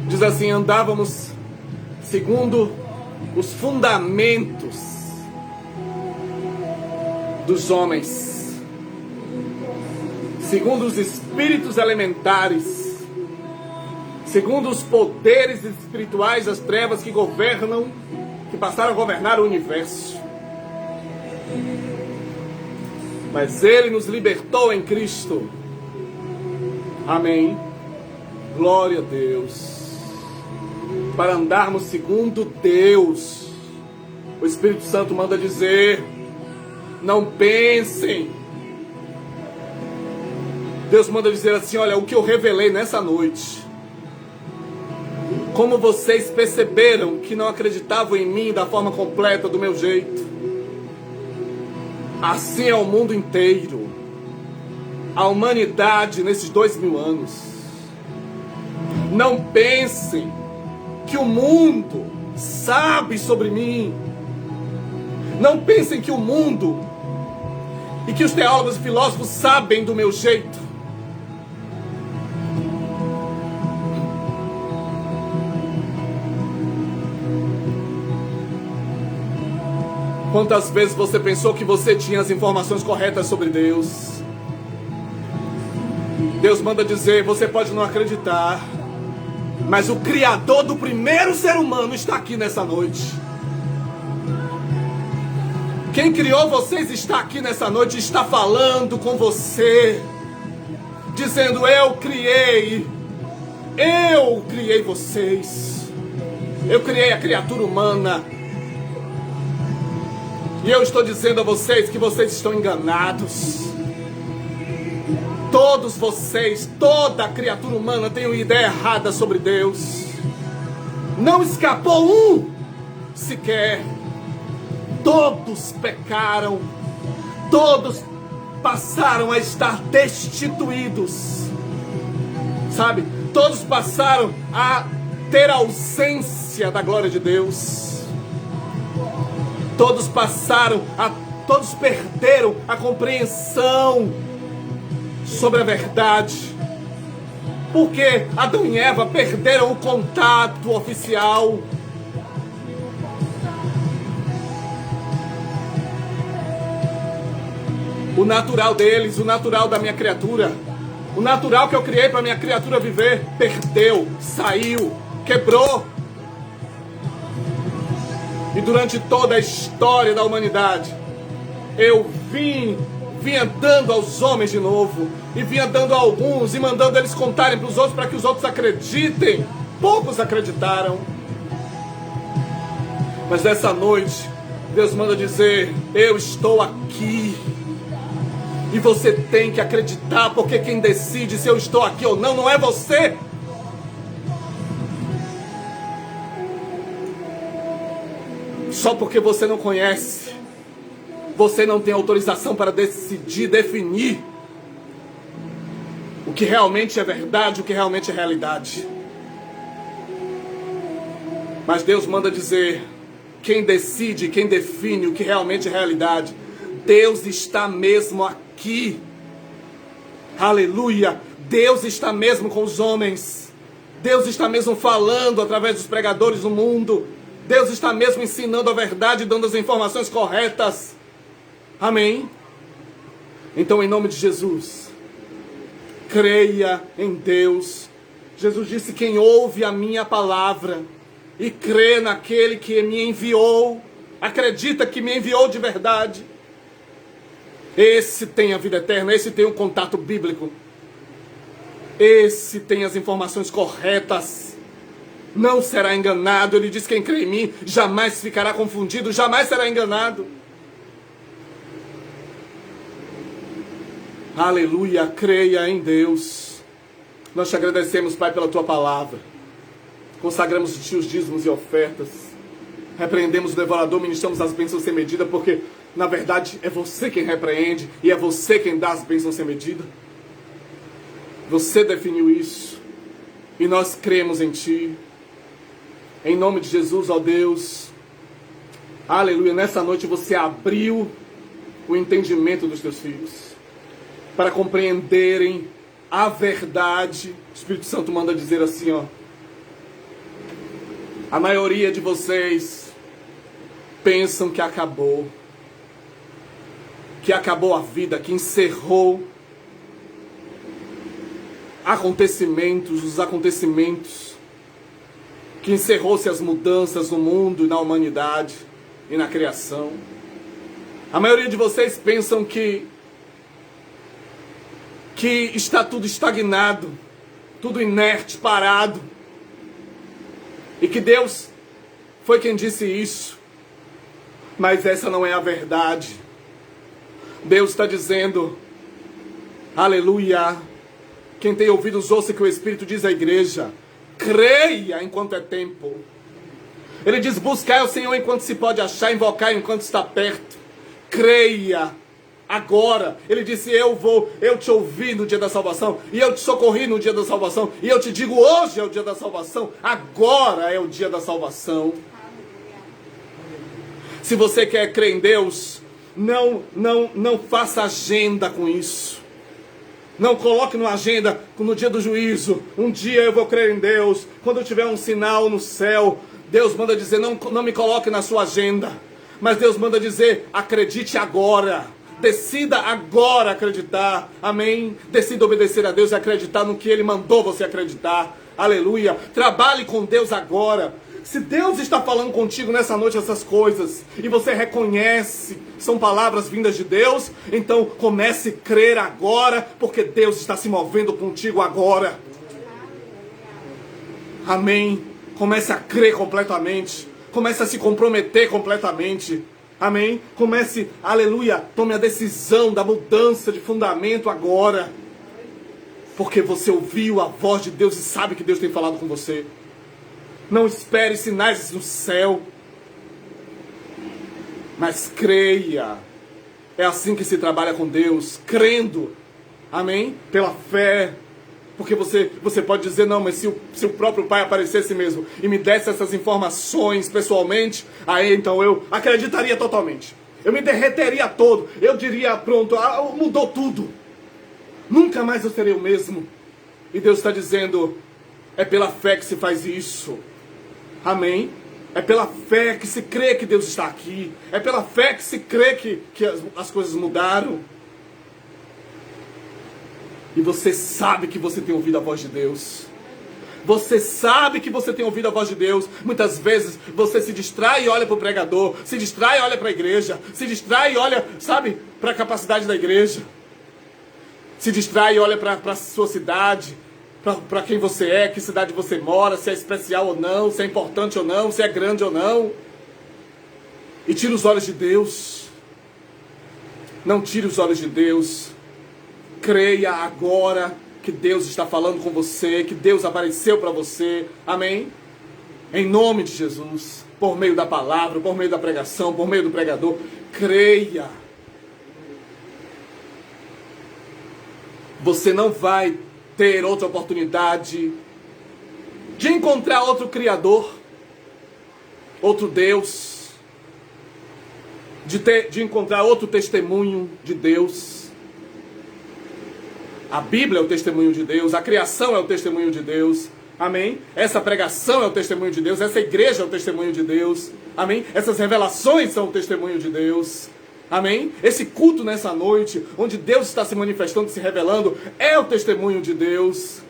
Diz assim: andávamos segundo os fundamentos dos homens, segundo os espíritos elementares, segundo os poderes espirituais das trevas que governam, que passaram a governar o universo. Mas Ele nos libertou em Cristo. Amém. Glória a Deus. Para andarmos segundo Deus. O Espírito Santo manda dizer: não pensem. Deus manda dizer assim: olha, o que eu revelei nessa noite. Como vocês perceberam que não acreditavam em mim da forma completa, do meu jeito, assim é o mundo inteiro. A humanidade nesses 2000 anos. Não pensem que o mundo sabe sobre mim. Não pensem que o mundo e que os teólogos e filósofos sabem do meu jeito. Quantas vezes você pensou que você tinha as informações corretas sobre Deus? Deus manda dizer, você pode não acreditar, mas o Criador do primeiro ser humano está aqui nessa noite. Quem criou vocês está aqui nessa noite, está falando com você, dizendo, eu criei vocês, eu criei a criatura humana, e eu estou dizendo a vocês que vocês estão enganados. Todos vocês, toda a criatura humana tem uma ideia errada sobre Deus. Não escapou um sequer. Todos pecaram. Todos passaram a estar destituídos. Sabe? Todos passaram a ter ausência da glória de Deus. Todos perderam a compreensão sobre a verdade. Porque Adão e Eva perderam o contato oficial. O natural deles, o natural da minha criatura, o natural que eu criei para minha criatura viver, perdeu, saiu, quebrou. E durante toda a história da humanidade, eu vinha dando aos homens de novo, e vinha dando a alguns, e mandando eles contarem para os outros, para que os outros acreditem. Poucos acreditaram. Mas nessa noite, Deus manda dizer, eu estou aqui. E você tem que acreditar, porque quem decide se eu estou aqui ou não é você. Só porque você não conhece, você não tem autorização para decidir, definir o que realmente é verdade, o que realmente é realidade. Mas Deus manda dizer, quem decide, quem define o que realmente é realidade, Deus está mesmo aqui. Aleluia! Deus está mesmo com os homens. Deus está mesmo falando através dos pregadores do mundo. Deus está mesmo ensinando a verdade, dando as informações corretas. Amém? Então, em nome de Jesus, creia em Deus. Jesus disse, quem ouve a minha palavra e crê naquele que me enviou, acredita que me enviou de verdade, esse tem a vida eterna, esse tem um contato bíblico, esse tem as informações corretas, não será enganado. Ele diz, quem crê em mim jamais ficará confundido, jamais será enganado. Aleluia, creia em Deus. Nós te agradecemos, Pai, pela tua palavra. Consagramos de ti os dízimos e ofertas. Repreendemos o devorador, ministramos as bênçãos sem medida, porque na verdade é você quem repreende e é você quem dá as bênçãos sem medida. Você definiu isso e nós cremos em ti. Em nome de Jesus, ó Deus, aleluia, nessa noite você abriu o entendimento dos teus filhos para compreenderem a verdade. O Espírito Santo manda dizer assim, ó, a maioria de vocês pensam que acabou a vida, que encerrou os acontecimentos, que encerrou-se as mudanças no mundo e na humanidade e na criação. A maioria de vocês pensam que está tudo estagnado, tudo inerte, parado, e que Deus foi quem disse isso. Mas essa não é a verdade. Deus está dizendo, aleluia, quem tem ouvidos ouça que o Espírito diz à igreja, creia enquanto é tempo. Ele diz, buscai ao Senhor enquanto se pode achar, invocar enquanto está perto. Creia agora. Ele disse, eu te ouvi no dia da salvação, e eu te socorri no dia da salvação, e eu te digo, hoje é o dia da salvação, agora é o dia da salvação. Se você quer crer em Deus, não faça agenda com isso. Não coloque numa agenda, no dia do juízo, um dia eu vou crer em Deus, quando eu tiver um sinal no céu. Deus manda dizer, não me coloque na sua agenda. Mas Deus manda dizer, acredite agora. Decida agora acreditar. Amém? Decida obedecer a Deus e acreditar no que Ele mandou você acreditar. Aleluia. Trabalhe com Deus agora. Se Deus está falando contigo nessa noite essas coisas e você reconhece que são palavras vindas de Deus, então comece a crer agora, porque Deus está se movendo contigo agora. Amém. Comece a crer completamente. Comece a se comprometer completamente. Amém. Comece, aleluia, tome a decisão da mudança de fundamento agora. Porque você ouviu a voz de Deus e sabe que Deus tem falado com você. Não espere sinais no céu, mas creia. É assim que se trabalha com Deus, crendo. Amém? Pela fé. Porque você pode dizer, não, mas se o próprio Pai aparecesse mesmo e me desse essas informações pessoalmente, aí então eu acreditaria totalmente. Eu me derreteria todo. Eu diria, pronto, mudou tudo. Nunca mais eu serei o mesmo. E Deus está dizendo, é pela fé que se faz isso. Amém? É pela fé que se crê que Deus está aqui. É pela fé que se crê que as coisas mudaram. E você sabe que você tem ouvido a voz de Deus. Você sabe que você tem ouvido a voz de Deus. Muitas vezes você se distrai e olha para o pregador. Se distrai e olha para a igreja. Se distrai e olha, sabe, para a capacidade da igreja. Se distrai e olha para a sua cidade. Para quem você é, que cidade você mora, se é especial ou não, se é importante ou não, se é grande ou não. E tira os olhos de Deus. Não tire os olhos de Deus. Creia agora que Deus está falando com você, que Deus apareceu para você. Amém? Em nome de Jesus. Por meio da palavra, por meio da pregação, por meio do pregador. Creia. Você não vai ter outra oportunidade de encontrar outro Criador, outro Deus, de encontrar outro testemunho de Deus. A Bíblia é o testemunho de Deus, a criação é o testemunho de Deus, amém? Essa pregação é o testemunho de Deus, essa igreja é o testemunho de Deus, amém? Essas revelações são o testemunho de Deus. Amém? Esse culto nessa noite, onde Deus está se manifestando, se revelando, é o testemunho de Deus.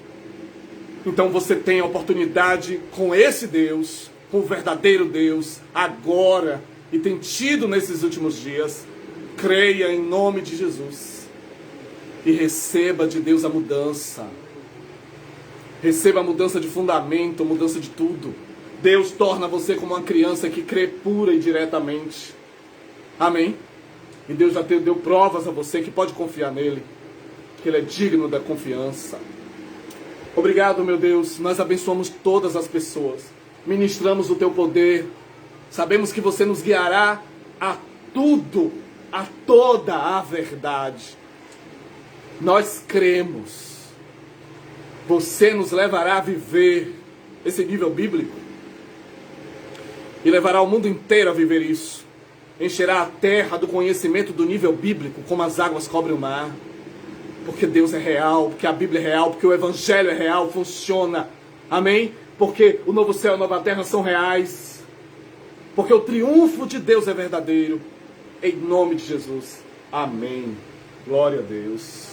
Então você tem a oportunidade com esse Deus, com o verdadeiro Deus, agora, e tem tido nesses últimos dias. Creia em nome de Jesus e receba de Deus a mudança. Receba a mudança de fundamento, a mudança de tudo. Deus torna você como uma criança que crê pura e diretamente. Amém? E Deus já deu provas a você que pode confiar nele, que ele é digno da confiança. Obrigado, meu Deus. Nós abençoamos todas as pessoas. Ministramos o teu poder. Sabemos que você nos guiará a tudo, a toda a verdade. Nós cremos. Você nos levará a viver esse nível bíblico e levará o mundo inteiro a viver isso. Encherá a terra do conhecimento do nível bíblico, como as águas cobrem o mar. Porque Deus é real, porque a Bíblia é real, porque o Evangelho é real, funciona. Amém? Porque o novo céu e a nova terra são reais. Porque o triunfo de Deus é verdadeiro. Em nome de Jesus. Amém. Glória a Deus.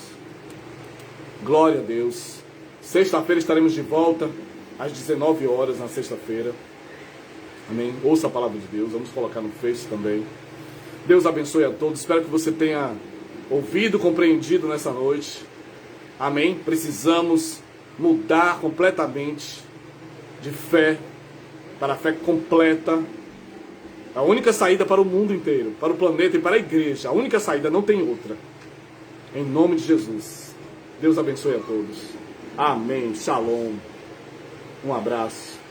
Glória a Deus. Sexta-feira estaremos de volta às 19 horas na sexta-feira. Amém? Ouça a palavra de Deus. Vamos colocar no Face também. Deus abençoe a todos. Espero que você tenha ouvido, compreendido nessa noite. Amém? Precisamos mudar completamente de fé para a fé completa. A única saída para o mundo inteiro, para o planeta e para a igreja. A única saída, não tem outra. Em nome de Jesus. Deus abençoe a todos. Amém. Shalom. Um abraço.